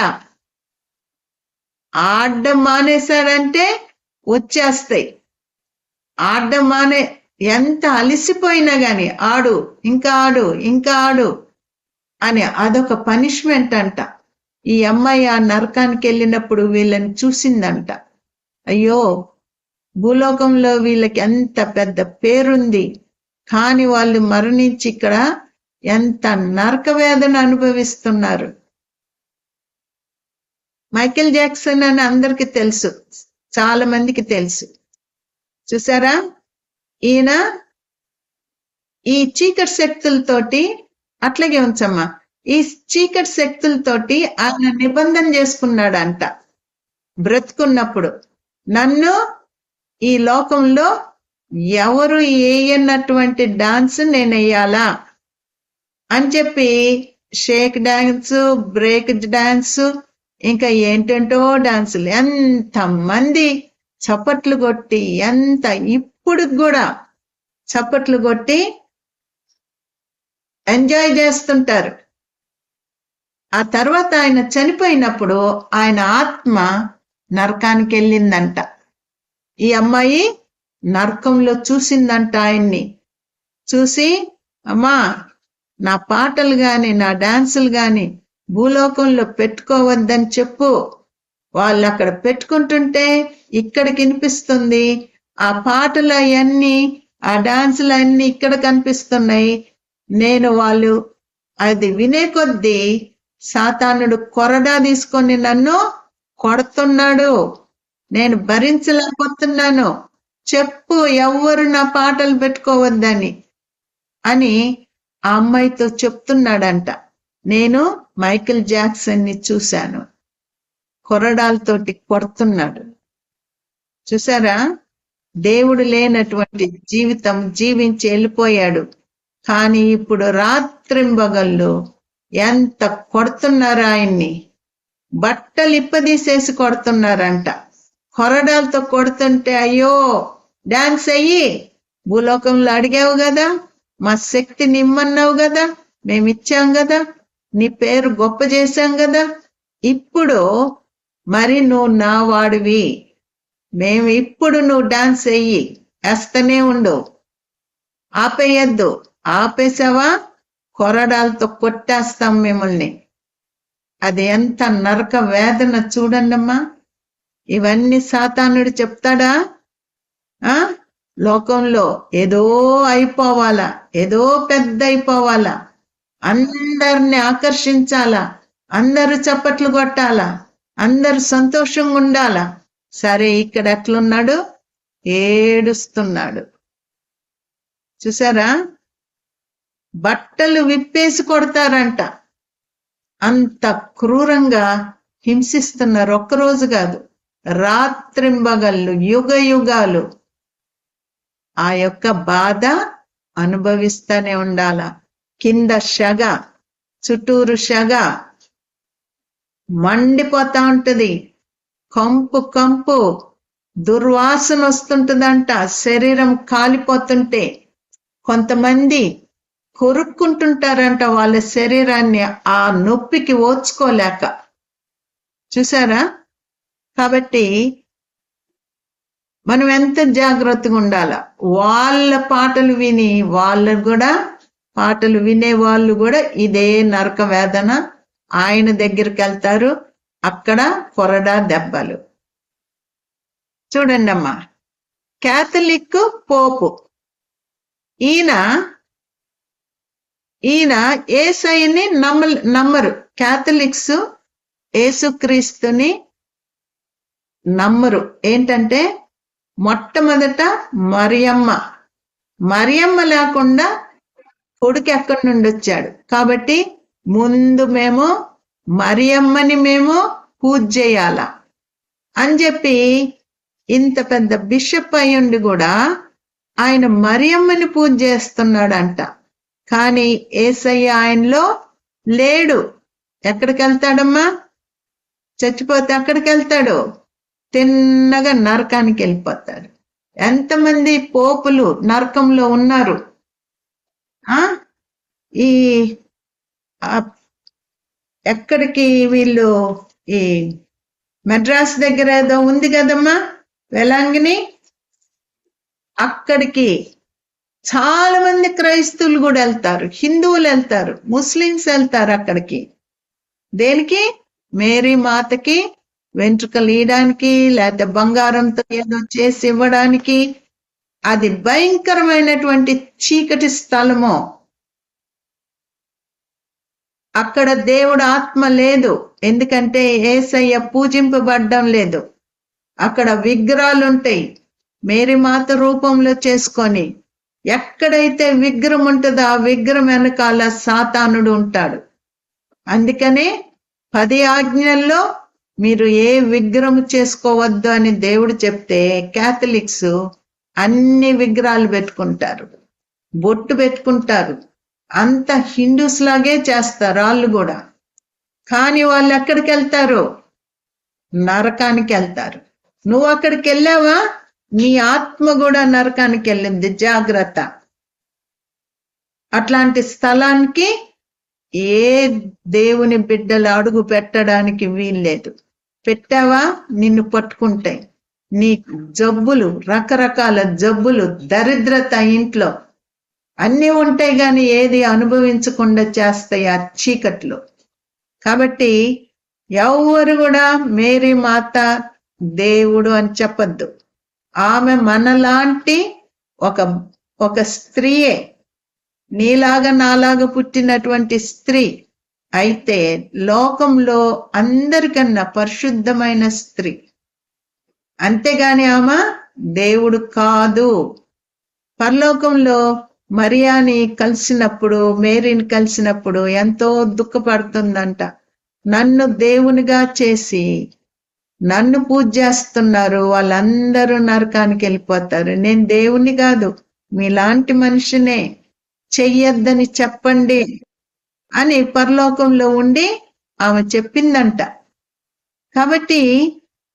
ఆడడం మానేశాడంటే వచ్చేస్తాయి. ఆడడం ఎంత అలసిపోయినా గాని ఆడు ఇంకా ఆడు ఇంకా ఆడు అని అదొక పనిష్మెంట్ అంట. ఈ అమ్మాయి ఆ నరకానికి వెళ్ళినప్పుడు వీళ్ళని చూసిందంట. అయ్యో, భూలోకంలో వీళ్ళకి ఎంత పెద్ద పేరుంది, కానీ వాళ్ళు మరణించి ఇక్కడ ఎంత నరక వేదన అనుభవిస్తున్నారు. మైకేల్ జాక్సన్ అని అందరికీ తెలుసు, చాలా మందికి తెలుసు. చూసారా, ఈయన ఈ చీకటి శక్తులతోటి, అట్లాగే ఉంచమ్మా, ఈ చీకటి శక్తులతోటి ఆయన నిబంధన చేసుకున్నాడంట బ్రతుకున్నప్పుడు. నన్ను ఈ లోకంలో ఎవరు వేయనటువంటి డాన్స్ నేను వేయాలా అని చెప్పి షేక్ డాన్స్, బ్రేక్ డాన్స్, ఇంకా ఏంటంటో డాన్సులు, ఎంతమంది చప్పట్లు కొట్టి, ఇప్పుడు కూడా చప్పట్లు కొట్టి ఎంజాయ్ చేస్తుంటారు. ఆ తర్వాత ఆయన చనిపోయినప్పుడు ఆయన ఆత్మ నరకానికి వెళ్ళిందంట. ఈ అమ్మాయి నరకంలో చూసిందంట ఆయన్ని. చూసి, అమ్మా, నా పాటలు గాని నా డాన్సులు గాని భూలోకంలో పెట్టుకోవద్దని చెప్పు. వాళ్ళు అక్కడ పెట్టుకుంటుంటే ఇక్కడికి వినిపిస్తుంది, ఆ పాటలు అవన్నీ ఆ డాన్సులు అన్ని ఇక్కడ కనిపిస్తున్నాయి. నేను వాళ్ళు అది వినే కొద్దీ సాతానుడు కొరడా తీసుకొని నన్ను కొడుతున్నాడు, నేను భరించలేకపోతున్నాను, చెప్పు ఎవ్వరు నా పాటలు పెట్టుకోవద్దని అని ఆ అమ్మాయితో చెప్తున్నాడంట. నేను మైకేల్ జాక్సన్ ని చూశాను, కొరడాలతోటి కొడుతున్నాడు. చూసారా, దేవుడు లేనటువంటి జీవితం జీవించి వెళ్ళిపోయాడు. కానీ ఇప్పుడు రాత్రింబగళ్ళు ఎంత కొడుతున్నారు ఆయన్ని, బట్టలు ఇప్పదీసేసి కొడుతున్నారంట. కొరడాలతో కొడుతుంటే, అయ్యో డాన్స్ అయ్యి, భూలోకంలో అడిగావు కదా, మా శక్తిని ఇమ్మన్నావు కదా, మేమిచ్చాం కదా, నీ పేరు గొప్ప చేశాం కదా, ఇప్పుడు మరి నువ్వు నా వాడివి, ఇప్పుడు నువ్వు డాన్స్ అయ్యి, వేస్తూనే ఉండు, ఆపేయద్దు. ఆపేసావా కొరడాలతో కొట్టేస్తాం మిమ్మల్ని. అది ఎంత నరక వేదన చూడండమ్మా. ఇవన్నీ సాతానుడు చెప్తాడా? లోకంలో ఏదో అయిపోవాలా, ఏదో పెద్ద అయిపోవాలా, అందరిని ఆకర్షించాలా, అందరూ చప్పట్లు కొట్టాలా, అందరు సంతోషంగా ఉండాలా. సరే, ఇక్కడ ఎట్లున్నాడు? ఏడుస్తున్నాడు. చూసారా, బట్టలు విప్పేసి కొడతారంట. అంత క్రూరంగా హింసిస్తున్నారు. ఒక్కరోజు కాదు, రాత్రింబగళ్ళు, యుగ యుగాలు ఆ యొక్క బాధ అనుభవిస్తూనే ఉండాల. కింద షగ, చుట్టూరు షగ మండిపోతా ఉంటది, కంపు కంపు దుర్వాసన వస్తుంటదంట. శరీరం కాలిపోతుంటే కొంతమంది కొరుక్కుంటుంటారంట వాళ్ళ శరీరాన్ని, ఆ నొప్పికి ఓర్చుకోలేక. చూసారా, కాబట్టి మనం ఎంత జాగ్రత్తగా ఉండాల. వాళ్ళ పాటలు విని వాళ్ళు కూడా, పాటలు వినే వాళ్ళు కూడా ఇదే నరక వేదన. ఆయన దగ్గరికి వెళ్తారు, అక్కడ కొరడా దెబ్బలు. చూడండి అమ్మా, క్యాథలిక్ పోపు ఈయన యేసయ్యని నమ్మరు. క్యాథలిక్స్ యేసుక్రీస్తుని నమ్మరు. ఏంటంటే మొట్టమొదట మరియమ్మ లేకుండా కొడుకు ఎక్కడి నుండి వచ్చాడు, కాబట్టి ముందు మేము మరియమ్మని మేము పూజ చేయాల అని చెప్పి, ఇంత పెద్ద బిషప్ అయ్యుండి కూడా ఆయన మరియమ్మని పూజ చేస్తున్నాడంట. కానీ యేసయ్య ఆయనలో లేడు. ఎక్కడికి వెళ్తాడమ్మా? చచ్చిపోతే అక్కడికి వెళ్తాడు. తిన్నగా నరకానికి వెళ్ళిపోతాడు. ఎంతమంది పోపులు నరకంలో ఉన్నారు. ఈ ఎక్కడికి వీళ్ళు ఈ మద్రాస్ దగ్గర ఏదో ఉంది కదమ్మా వెలాంగిని, అక్కడికి చాలా మంది క్రైస్తవులు కూడా వెళ్తారు, హిందువులు వెళ్తారు, ముస్లిమ్స్ వెళ్తారు అక్కడికి. దేనికి? మేరీ మాతకి వెంట్రుకలు ఇయడానికి, లేకపోతే బంగారంతో ఏదో చేసి ఇవ్వడానికి. అది భయంకరమైనటువంటి చీకటి స్థలము. అక్కడ దేవుడు ఆత్మ లేదు, ఎందుకంటే యేసయ్య పూజింపబడ్డం లేదు. అక్కడ విగ్రహాలు ఉంటాయి, మేరీ మాత రూపంలో చేసుకొని. ఎక్కడైతే విగ్రహం ఉంటుందో ఆ విగ్రహం వెనకాల సాతానుడు ఉంటాడు. అందుకనే 10 ఆజ్ఞల్లో మీరు ఏ విగ్రహం చేసుకోవద్దు అని దేవుడు చెప్తే క్యాథలిక్స్ అన్ని విగ్రహాలు పెట్టుకుంటారు, బొట్టు పెట్టుకుంటారు, అంత హిందూస్ లాగే చేస్తారు వాళ్ళు కూడా. కానీ వాళ్ళు ఎక్కడికి వెళ్తారు? నరకానికి వెళ్తారు. నువ్వు అక్కడికి వెళ్ళావా? నీ ఆత్మ కూడా నరకానికి వెళ్ళింది, జాగ్రత్త. అట్లాంటి స్థలానికి ఏ దేవుని బిడ్డలు అడుగు పెట్టడానికి వీల్లేదు. పెట్టావా నిన్ను పట్టుకుంటాయి. నీ జబ్బులు, రకరకాల జబ్బులు, దరిద్రత ఇంట్లో అన్నీ ఉంటాయి, కానీ ఏది అనుభవించకుండా చేస్తాయి ఆ చీకట్లో. కాబట్టి ఎవరు కూడా మేరీ మాత దేవుడు అని చెప్పద్దు. ఆమె మనలాంటి ఒక స్త్రీయే, నీలాగా నాలాగా పుట్టినటువంటి స్త్రీ. అయితే లోకంలో అందరికన్నా పరిశుద్ధమైన స్త్రీ. అంతేగాని ఆమె దేవుడు కాదు. పరలోకంలో మరియాని కలిసినప్పుడు, మేరీని కలిసినప్పుడు ఎంతో దుఃఖపడుతుందంట. నన్ను దేవునిగా చేసి నన్ను పూజ చేస్తున్నారు, వాళ్ళందరూ నరకానికి వెళ్ళిపోతారు. నేను దేవుని కాదు, మీలాంటి మనిషినే, చెయ్యొద్దని చెప్పండి అని పరలోకంలో ఉండి ఆమె చెప్పిందంట. కాబట్టి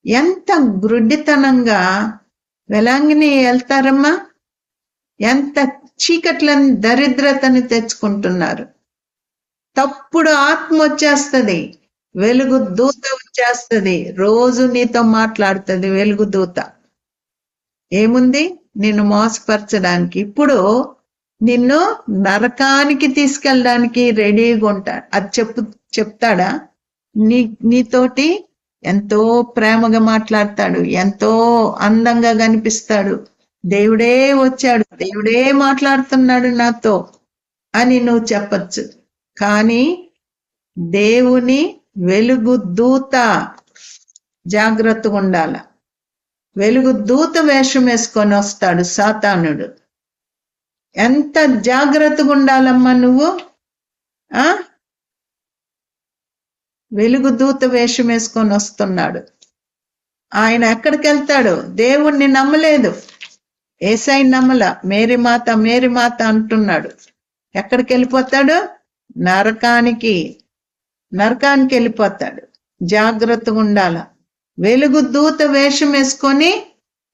ఎంత గ్రుడ్డితనంగా వెలాంగిని వెళ్తారమ్మా, ఎంత చీకట్లని, దరిద్రతని తెచ్చుకుంటున్నారు. తప్పుడు ఆత్మ వచ్చేస్తుంది, వెలుగు దూత వచ్చేస్తుంది, రోజు నీతో మాట్లాడుతుంది వెలుగు దూత. ఏముంది? నిన్ను మోసపరచడానికి. ఇప్పుడు నిన్ను నరకానికి తీసుకెళ్ళడానికి రెడీగా ఉంటాడు. అది చెప్తాడా? నీతోటి ఎంతో ప్రేమగా మాట్లాడతాడు, ఎంతో అందంగా కనిపిస్తాడు, దేవుడే వచ్చాడు, దేవుడే మాట్లాడుతున్నాడు నాతో అని నువ్వు చెప్పచ్చు. కానీ దేవుని వెలుగు దూత, జాగ్రత్తగా ఉండాల. వెలుగు దూత వేషం వేసుకొని వస్తాడు సాతానుడు. ఎంత జాగ్రత్తగా ఉండాలమ్మా నువ్వు. వెలుగు దూత వేషం వేసుకొని వస్తున్నాడు. ఆయన ఎక్కడికి వెళ్తాడు? దేవుణ్ణి నమ్మలేదు, యేసయ్యని నమ్మల, మేరీ మాత మేరీ మాత అంటున్నాడు. ఎక్కడికి వెళ్ళిపోతాడు? నరకానికి వెళ్ళిపోతాడు. జాగ్రత్తగా ఉండాల. వెలుగు దూత వేషం వేసుకొని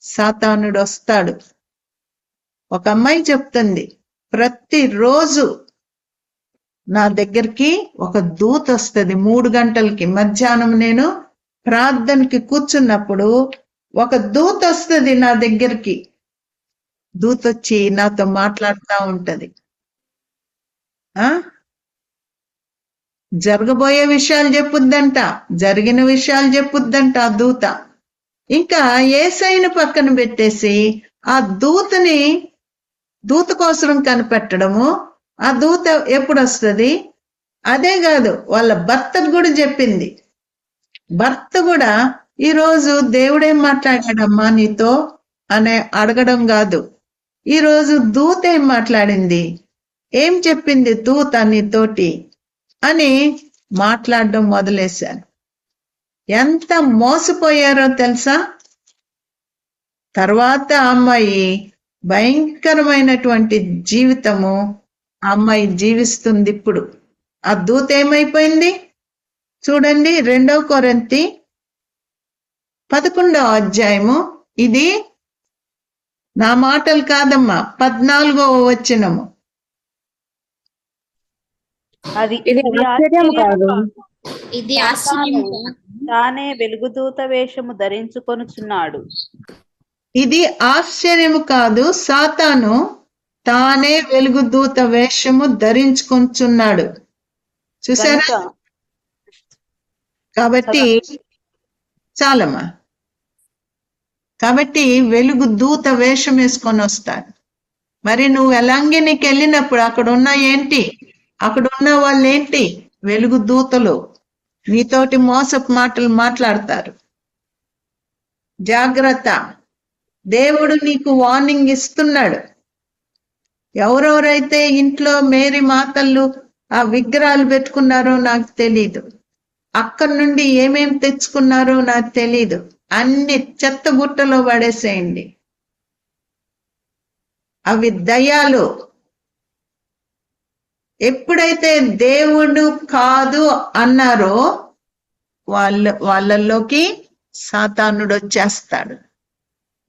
సాతానుడు వస్తాడు. ఒక అమ్మాయి చెప్తుంది, ప్రతిరోజు నా దగ్గరికి ఒక దూత వస్తుంది 3 గంటలకి. మధ్యాహ్నం నేను ప్రార్థనకి కూర్చున్నప్పుడు ఒక దూత వస్తుంది నా దగ్గరికి. దూత వచ్చి నాతో మాట్లాడుతూ ఉంటది. జరగబోయే విషయాలు చెప్పుద్దంట, జరిగిన విషయాలు చెప్పుద్దంట ఆ దూత. ఇంకా యేసయ్యని పక్కన పెట్టేసి ఆ దూత కోసం కనిపెట్టడము. ఆ దూత ఎప్పుడు వస్తుంది? అదే కాదు, వాళ్ళ భర్తకు కూడా చెప్పింది. భర్త కూడా ఈరోజు దేవుడేం మాట్లాడాడమ్మా నీతో అని అడగడం కాదు, ఈరోజు దూత ఏం మాట్లాడింది, ఏం చెప్పింది దూత నీతోటి అని మాట్లాడడం మొదలేశారు. ఎంత మోసపోయారో తెలుసా? తర్వాత అమ్మాయి భయంకరమైనటువంటి జీవితము అమ్మాయి జీవిస్తుంది ఇప్పుడు. ఆ దూత ఏమైపోయింది చూడండి. 2 కొరింథీ 11వ అధ్యాయము. ఇది నా మాటలు కాదమ్మా, 14వ వచనము. అది ఇది ఆశ్చర్యం కాదు. ఇది ఆశ్చర్యం సాతాను తానే వెలుగుదూత వేషము ధరించుకొనుచున్నాడు. ఇది ఆశ్చర్యము కాదు, సాతాను తానే వెలుగుదూత వేషము ధరించుకుంటున్నాడు. చూసారా? కనుక కాబట్టి చాలమ్మా. కాబట్టి వెలుగు దూత వేషం వేసుకొని వస్తాడు. మరి నువ్వు ఎలాంగినికి వెళ్ళినప్పుడు అక్కడ ఉన్న ఏంటి, అక్కడ ఉన్న వాళ్ళు ఏంటి? వెలుగు దూతలు. నీతోటి మోసపు మాటలు మాట్లాడతారు. జాగ్రత్త. దేవుడు నీకు వార్నింగ్ ఇస్తున్నాడు. ఎవరెవరైతే ఇంట్లో మేరీ మాతలు ఆ విగ్రహాలు పెట్టుకున్నారో నాకు తెలీదు, అక్కడి నుండి ఏమేం తెచ్చుకున్నారో నాకు తెలీదు, అన్ని చెత్త గుట్టలో పడేసేయండి. అవి దయ్యాలు. ఎప్పుడైతే దేవుడు కాదు అన్నారో వాళ్ళల్లోకి సాతానుడు వచ్చేస్తాడు.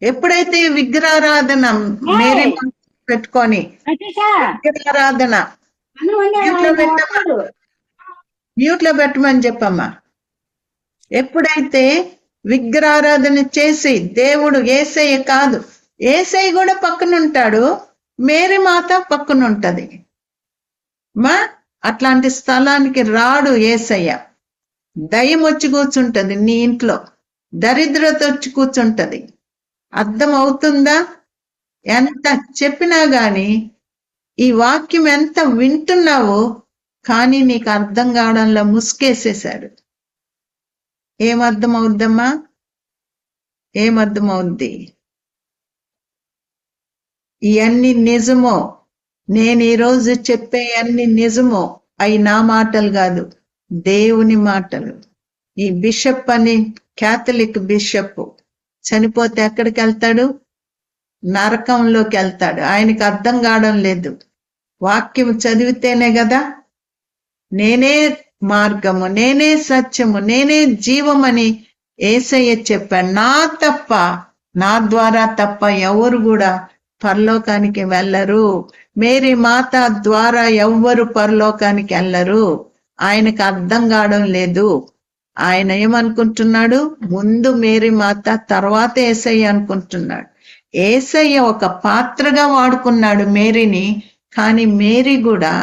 ఎప్పుడైతే విగ్రహారాధన మేరీ పెట్టుకొని విగ్రహారాధన మ్యూట్ లో పెట్టమని చెప్పమ్మా. ఎప్పుడైతే విగ్రహారాధన చేసి దేవుడు యేసయ్య కాదు, యేసయ్య కూడా పక్కన ఉంటాడు, మేరీ మాత పక్కన ఉంటది మా. అట్లాంటి స్థలానికి రాడు యేసయ్య. దయ్యం వచ్చి కూర్చుంటది నీ ఇంట్లో, దరిద్రత వచ్చి కూర్చుంటది. అర్థం అవుతుందా? ఎంత చెప్పినా గాని ఈ వాక్యం ఎంత వింటున్నావో కానీ నీకు అర్థం కావడంలో ముసుకేసేశాడు. ఏమర్థం అవుద్దమ్మా? ఏమర్థం అవుద్ది? ఇవన్నీ నిజమో, నేను ఈరోజు చెప్పే అన్ని నిజమో, అవి నా మాటలు కాదు, దేవుని మాటలు. ఈ బిషప్ అని క్యాథలిక్ బిషప్ చనిపోతే ఎక్కడికి వెళ్తాడు? నరకంలోకి వెళ్తాడు. ఆయనకు అర్థం కావడం లేదు. వాక్యం చదివితేనే కదా నేనే మార్గము, నేనే సత్యము, నేనే జీవమని యేసయ్య చెప్పాడు. నా ద్వారా తప్ప ఎవరు కూడా పరలోకానికి వెళ్ళరు. మేరీ మాత ద్వారా ఎవ్వరు పరలోకానికి వెళ్ళరు. ఆయనకు అర్థం కావడం లేదు. ఆయన ఏమనుకుంటున్నాడు? ముందు మేరీ మాత, తర్వాత యేసయ్య అనుకుంటున్నాడు. యేసయ్య ఒక పాత్రగా వాడుకున్నాడు మేరీని, కానీ మేరీ కూడా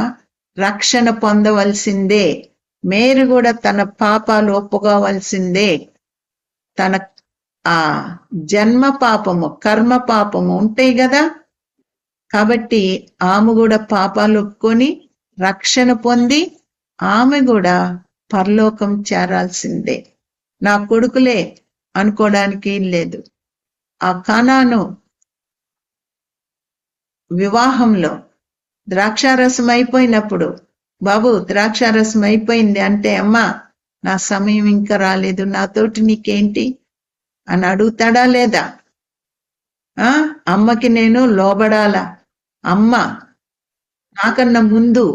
రక్షణ పొందవలసిందే. మేరీ కూడా తన పాపాలు ఒప్పుకోవలసిందే. తన ఆ జన్మ పాపము, కర్మ పాపము ఉంటాయి కదా. కాబట్టి ఆమె కూడా పాపాలు ఒప్పుకొని రక్షణ పొంది ఆమె కూడా పరలోకం చేరాల్సిందే. నా కొడుకులే అనుకోవడానికి లేదు. ఆ కానాను వివాహంలో ద్రాక్షారసం అయిపోయినప్పుడు, బాబు ద్రాక్షారసం అయిపోయింది అంటే, అమ్మా నా సమయం ఇంకా రాలేదు, నాతోటి నీకేంటి అని అడుగుతాడా లేదా? అమ్మకి నేను లోబడాలా, అమ్మ నాకన్నా ముందు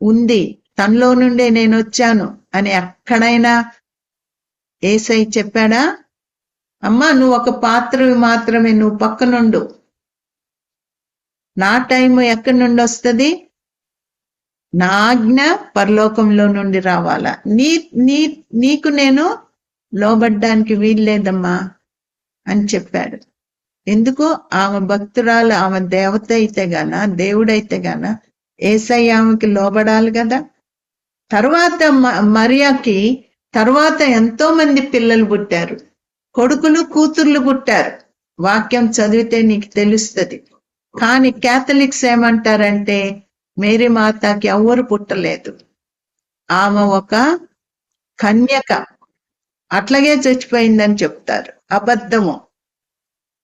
ఉంది, తనలో నుండే నేను వచ్చాను అని ఎక్కడైనా యేసయ్య చెప్పాడా? అమ్మా నువ్వు ఒక పాత్రవి మాత్రమే, నువ్వు పక్కనుండు, నా టైము ఎక్కడి నుండి వస్తుంది? నా ఆజ్ఞ పరలోకంలో నుండి రావాలా. నీకు నేను లోబడ్డానికి వీల్లేదమ్మా అని చెప్పాడు. ఎందుకు? ఆమె భక్తురాలు, ఆమె దేవత అయితే గాన, దేవుడైతే గాన యేసయ్య ఆమెకి లోబడాలి కదా. తర్వాత మరియాకి తర్వాత ఎంతో మంది పిల్లలు పుట్టారు, కొడుకులు కూతుర్లు పుట్టారు. వాక్యం చదివితే నీకు తెలుస్తుంది. కానీ క్యాథలిక్స్ ఏమంటారంటే మేరీ మాతకి ఎవ్వరు పుట్టలేదు, ఆమె ఒక కన్యక, అట్లాగే చచ్చిపోయిందని చెప్తారు. అబద్ధము.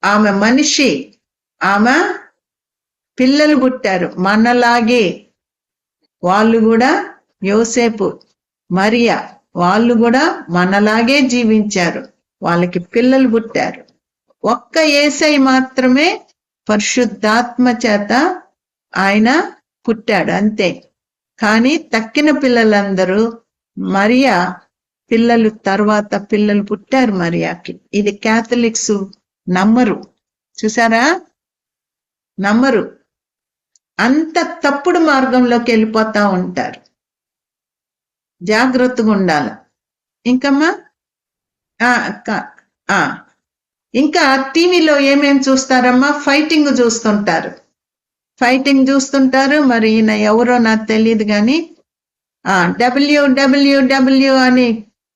ఆమె మనిషి, ఆమె పిల్లలు పుట్టారు మనలాగే. వాళ్ళు కూడా యోసేపు, మరియా వాళ్ళు కూడా మనలాగే జీవించారు, వాళ్ళకి పిల్లలు పుట్టారు. ఒక్క యేసయ్య మాత్రమే పరిశుద్ధాత్మ చేత ఆయన పుట్టాడు అంతే. కానీ తక్కిన పిల్లలందరూ మరియా పిల్లలు తర్వాత పిల్లలు పుట్టారు మరియాకి. ఇది క్యాథలిక్స్ నమ్మరు, చూసారా, నమ్మరు. అంత తప్పుడు మార్గంలోకి వెళ్ళిపోతా ఉంటారు. జాగ్రత్తగా ఉండాలి. ఇంకమ్మా ఇంకా టీవీలో ఏమేం చూస్తారమ్మా? ఫైటింగ్ చూస్తుంటారు. మరి ఈయన ఎవరో నాకు తెలియదు కానీ డబ్ల్యూ అని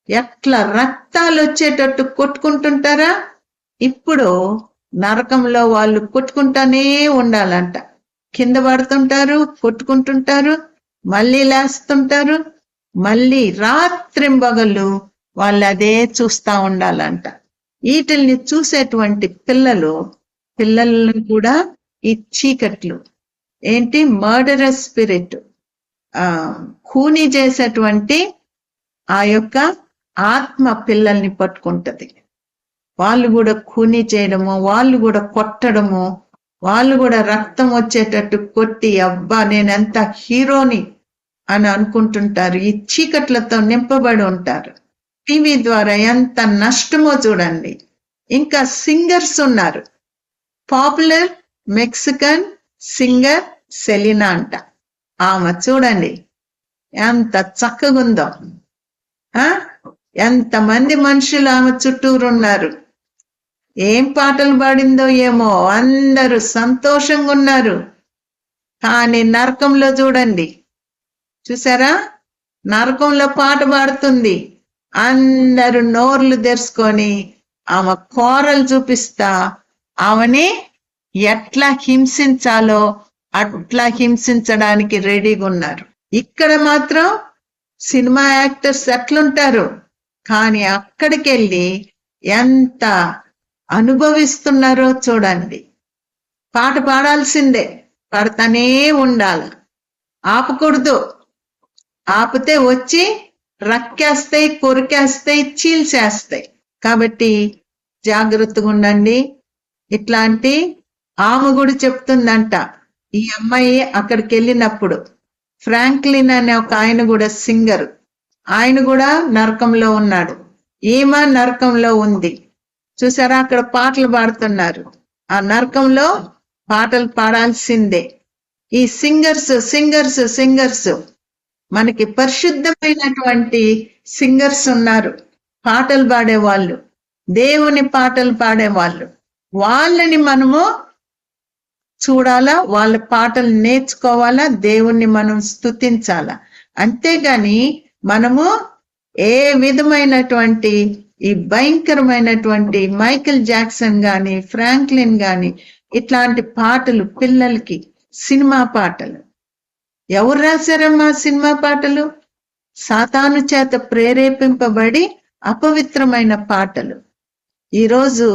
ఎట్లా రక్తాలు వచ్చేటట్టు కొట్టుకుంటుంటారా? ఇప్పుడు నరకంలో వాళ్ళు కొట్టుకుంటానే ఉండాలంట. కింద పడుతుంటారు, కొట్టుకుంటుంటారు, మళ్ళీ లేస్తుంటారు, మళ్ళీ రాత్రింబగళ్ళు వాళ్ళు అదే చూస్తా ఉండాలంట. వీటిల్ని చూసేటువంటి పిల్లలను కూడా ఈ చీకట్లు ఏంటి, మర్డరస్ స్పిరిట్, ఖూనీ చేసేటువంటి ఆ యొక్క ఆత్మ పిల్లల్ని పట్టుకుంటది. వాళ్ళు కూడా ఖూనీ చేయడము, వాళ్ళు కూడా కొట్టడము, వాళ్ళు కూడా రక్తం వచ్చేటట్టు కొట్టి అబ్బా నేనెంత హీరోని అని అనుకుంటుంటారు. ఈ చీకట్లతో నింపబడి ఉంటారు. టీవీ ద్వారా ఎంత నష్టమో చూడండి. ఇంకా సింగర్స్ ఉన్నారు. పాపులర్ మెక్సికన్ సింగర్ సెలినా అంట. ఆమె చూడండి ఎంత చక్కగుందో. ఎంతమంది మనుషులు ఆమె చుట్టూరు ఉన్నారు. ఏం పాటలు పాడిందో ఏమో, అందరూ సంతోషంగా ఉన్నారు. కానీ నరకంలో చూడండి, చూసారా, నరకంలో పాట పాడుతుంది. అందరూ నోర్లు తెరుచుకొని ఆమె కోరలు చూపిస్తా ఆమెని ఎట్లా హింసించాలో అట్లా హింసించడానికి రెడీగా ఉన్నారు. ఇక్కడ మాత్రం సినిమా యాక్టర్స్ ఎట్లుంటారు, కానీ అక్కడికి వెళ్ళి ఎంత అనుభవిస్తున్నారో చూడండి. పాట పాడాల్సిందే, పాడుతానే ఉండాలి, ఆపకూడదు. ఆపితే వచ్చి రక్కేస్తాయి, కొరికేస్తాయి, చీల్చేస్తాయి. కాబట్టి జాగ్రత్తగా ఉండండి. ఇట్లాంటి ఆమె కూడా చెప్తుందంట. ఈ అమ్మాయి అక్కడికి వెళ్ళినప్పుడు ఫ్రాంక్లిన్ అనే ఒక ఆయన కూడా సింగర్, ఆయన కూడా నరకంలో ఉన్నాడు, ఈమె నరకంలో ఉంది. చూసారా, అక్కడ పాటలు పాడుతున్నారు. ఆ నరకంలో పాటలు పాడాల్సిందే. ఈ సింగర్స్ మనకి పరిశుద్ధమైనటువంటి సింగర్స్ ఉన్నారు, పాటలు పాడేవాళ్ళు, దేవుని పాటలు పాడేవాళ్ళు. వాళ్ళని మనము చూడాలా, వాళ్ళ పాటలు నేర్చుకోవాలా, దేవుణ్ణి మనం స్తుతించాలా. అంతేగాని మనము ఏ విధమైనటువంటి ఈ భయంకరమైనటువంటి మైకేల్ జాక్సన్ గాని, ఫ్రాంక్లిన్ గాని ఇట్లాంటి పాటలు పిల్లలకి, సినిమా పాటలు ఎవరు రాశారమ్మా? సినిమా పాటలు సాతాను చేత ప్రేరేపింపబడి అపవిత్రమైన పాటలు. ఈరోజు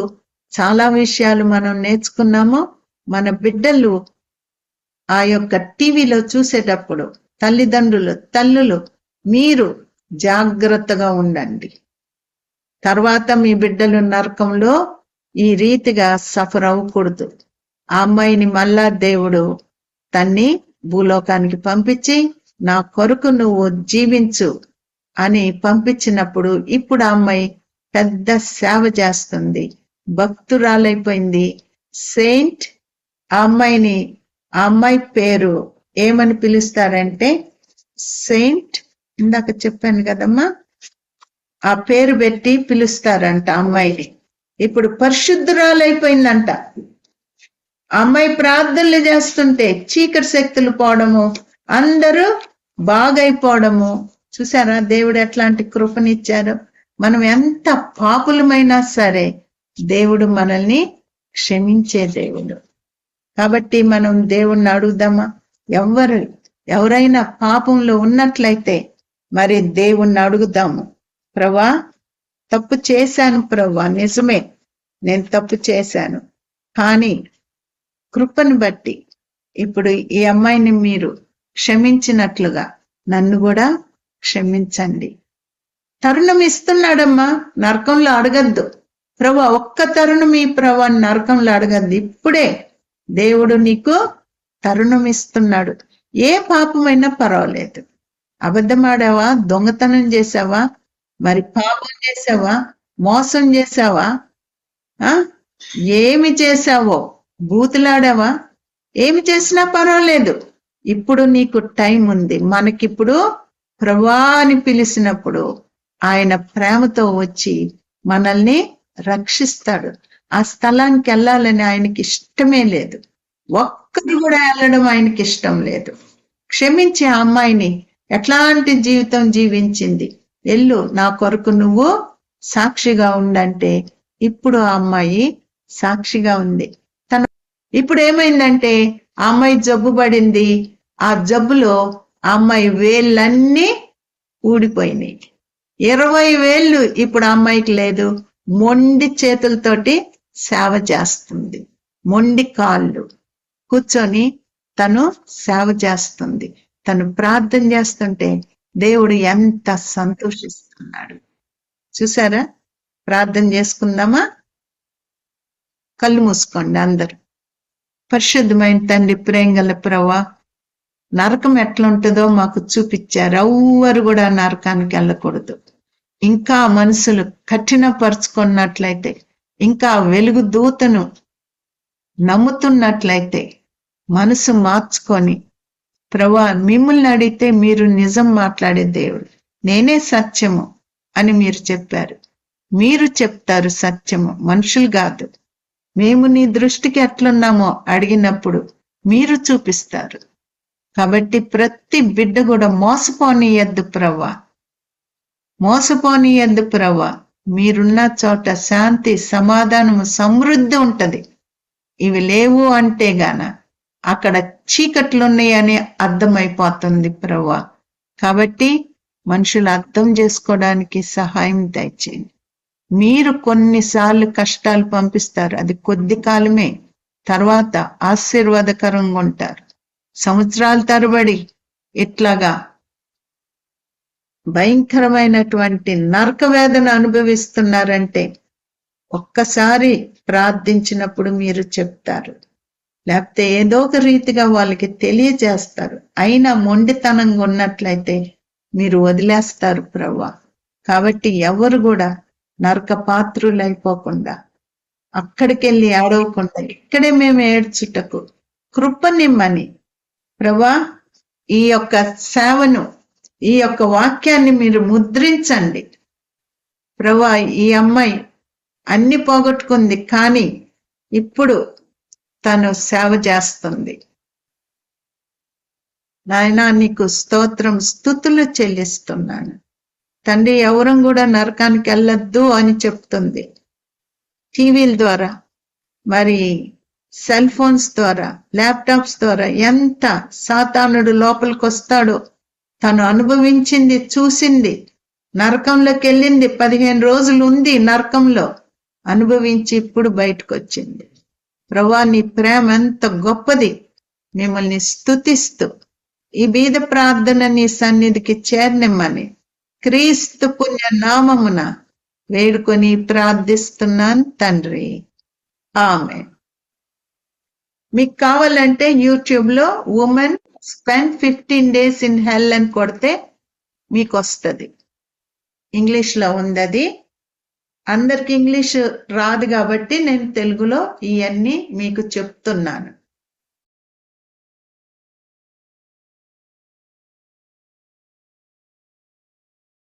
చాలా విషయాలు మనం నేర్చుకున్నాము. మన బిడ్డలు ఆ యొక్క టీవీలో చూసేటప్పుడు తల్లులు మీరు జాగ్రత్తగా ఉండండి. తర్వాత మీ బిడ్డలు నరకంలో ఈ రీతిగా సఫర్ అవ్వకూడదు. ఆ అమ్మాయిని మళ్ళా దేవుడు తన్ని భూలోకానికి పంపించి నా కొరకు నువ్వు జీవించు అని పంపించినప్పుడు ఇప్పుడు ఆ అమ్మాయి పెద్ద సేవ చేస్తుంది, భక్తురాలైపోయింది, సెయింట్. ఆ అమ్మాయి పేరు ఏమని పిలుస్తారంటే సెయింట్. ఇందాక చెప్పాను కదమ్మా, ఆ పేరు పెట్టి పిలుస్తారంట అమ్మాయిని. ఇప్పుడు పరిశుద్ధురాలైపోయిందంట. అమ్మాయి ప్రార్థనలు చేస్తుంటే చీకటి శక్తులు పోవడము, అందరూ బాగైపోవడము. చూసారా దేవుడు ఎట్లాంటి కృపనిచ్చారో. మనం ఎంత పాపులమైనా సరే దేవుడు మనల్ని క్షమించే దేవుడు. కాబట్టి మనం దేవుణ్ణి అడుగుదామా? ఎవరైనా పాపంలో ఉన్నట్లయితే మరి దేవుణ్ణి అడుగుదాము. ప్రభా, తప్పు చేశాను ప్రభా, నిజమే నేను తప్పు చేశాను, కానీ కృపను బట్టి ఇప్పుడు ఈ అమ్మాయిని మీరు క్షమించినట్లుగా నన్ను కూడా క్షమించండి. తరుణం ఇస్తున్నాడమ్మా, నరకంలో అడగద్దు. ప్రభా ఒక్క తరుణం ఈ ప్రభా నరకంలో అడగద్దు. ఇప్పుడే దేవుడు నీకు తరుణం ఇస్తున్నాడు. ఏ పాపమైనా పర్వాలేదు. అబద్ధమాడావా, దొంగతనం చేసావా, మరి పాపం చేసావా, మోసం చేసావా, ఏమి చేసావో, బూతులాడావా, ఏమి చేసినా పర్వాలేదు, ఇప్పుడు నీకు టైం ఉంది. మనకిప్పుడు ప్రభువా అని పిలిచినప్పుడు ఆయన ప్రేమతో వచ్చి మనల్ని రక్షిస్తాడు. ఆ స్థలానికి వెళ్ళాలని ఆయనకి ఇష్టమే లేదు. ఒక్కరు కూడా వెళ్ళడం ఆయనకి ఇష్టం లేదు. క్షమించి ఆ అమ్మాయిని, ఎట్లాంటి జీవితం జీవించింది, ఎల్లు నా కొరకు నువ్వు సాక్షిగా ఉండంటే ఇప్పుడు ఆ అమ్మాయి సాక్షిగా ఉంది. ఇప్పుడు ఏమైందంటే ఆ అమ్మాయి జబ్బు పడింది. ఆ జబ్బులో ఆ అమ్మాయి వేళ్ళన్నీ ఊడిపోయినాయి. 20 వేళ్ళు ఇప్పుడు ఆ అమ్మాయికి లేదు. మొండి చేతులతోటి సేవ చేస్తుంది, మొండి కాళ్ళు కూర్చొని తను సేవ చేస్తుంది. తను ప్రార్థన చేస్తుంటే దేవుడు ఎంత సంతోషిస్తున్నాడు చూసారా. ప్రార్థన చేసుకుందామా? కళ్ళు మూసుకోండి అందరు. పరిశుద్ధమైన తండ్రి, ప్రేంగల ప్రభువా, నరకం ఎట్లుంటుందో మాకు చూపించారు. ఎవ్వరు కూడా నరకానికి వెళ్ళకూడదు. ఇంకా మనసులు కఠినపరుచుకున్నట్లయితే, ఇంకా వెలుగు దూతను నమ్ముతున్నట్లయితే, మనసు మార్చుకొని, ప్రభువా మిమ్మల్ని అడిగితే మీరు నిజం మాట్లాడే దేవుడు, నేనే సత్యము అని మీరు చెప్పారు. మీరు చెప్తారు సత్యము, మనుషులు కాదు. మేము నీ దృష్టికి ఎట్లున్నామో అడిగినప్పుడు మీరు చూపిస్తారు. కాబట్టి ప్రతి బిడ్డ కూడా మోసపోనీయద్దు ప్రభువా, మోసపోనీయద్దు ప్రభువా. మీరున్న చోట శాంతి, సమాధానము, సమృద్ధి ఉంటది. ఇవి లేవు అంటే గాన అక్కడ చీకట్లున్నాయని అర్థమైపోతుంది ప్రభువా. కాబట్టి మనుషులు అర్థం చేసుకోవడానికి సహాయం దయచేయండి. మీరు కొన్నిసార్లు కష్టాలు పంపిస్తారు, అది కొద్ది కాలమే, తర్వాత ఆశీర్వాదకరంగా ఉంటారు. సంవత్సరాల తరబడి ఇట్లాగా భయంకరమైనటువంటి నరక వేదన అనుభవిస్తున్నారంటే ఒక్కసారి ప్రార్థించినప్పుడు మీరు చెప్తారు, లేకపోతే ఏదో ఒక రీతిగా వాళ్ళకి తెలియజేస్తారు. అయినా మొండితనంగా ఉన్నట్లయితే మీరు వదిలేస్తారు ప్రభువా. కాబట్టి ఎవరు కూడా నరక పాత్రులు అయిపోకుండా, అక్కడికి వెళ్ళి ఏడవకుండా ఇక్కడే మేము ఏడ్చుటకు కృపనిమ్మని ప్రభువా, ఈ యొక్క సేవను, ఈ యొక్క వాక్యాన్ని మీరు ముద్రించండి ప్రభువా. ఈ అమ్మాయి అన్ని పోగొట్టుకుంది, కానీ ఇప్పుడు తను సేవ చేస్తుంది. నాయనా నీకు స్తోత్రం, స్తుతులు చెల్లిస్తున్నాను తండ్రి. ఎవరం కూడా నరకానికి వెళ్ళొద్దు అని చెప్తుంది. టీవీల ద్వారా, మరి సెల్ ఫోన్స్ ద్వారా, ల్యాప్టాప్స్ ద్వారా ఎంత సాతానుడు లోపలికి వస్తాడో తను అనుభవించింది, చూసింది. నరకంలోకి వెళ్ళింది, 15 రోజులు ఉంది నరకంలో, అనుభవించి ఇప్పుడు బయటకు వచ్చింది. ప్రభువా నీ ప్రేమ ఎంత గొప్పది. మిమ్మల్ని స్తుతిస్తూ ఈ బీద ప్రార్థన నీ సన్నిధికి చేరనిమ్మని క్రీస్తు పుణ్య నామమున వేడుకొని ప్రార్థిస్తున్నాను తండ్రి, ఆమేన్. మీకు కావాలంటే యూట్యూబ్ లో women spend 15 days in hell అని కొడితే మీకు వస్తుంది. ఇంగ్లీష్ లో ఉంది అది. అందరికి ఇంగ్లీష్ రాదు కాబట్టి నేను తెలుగులో ఇవన్నీ మీకు చెప్తున్నాను.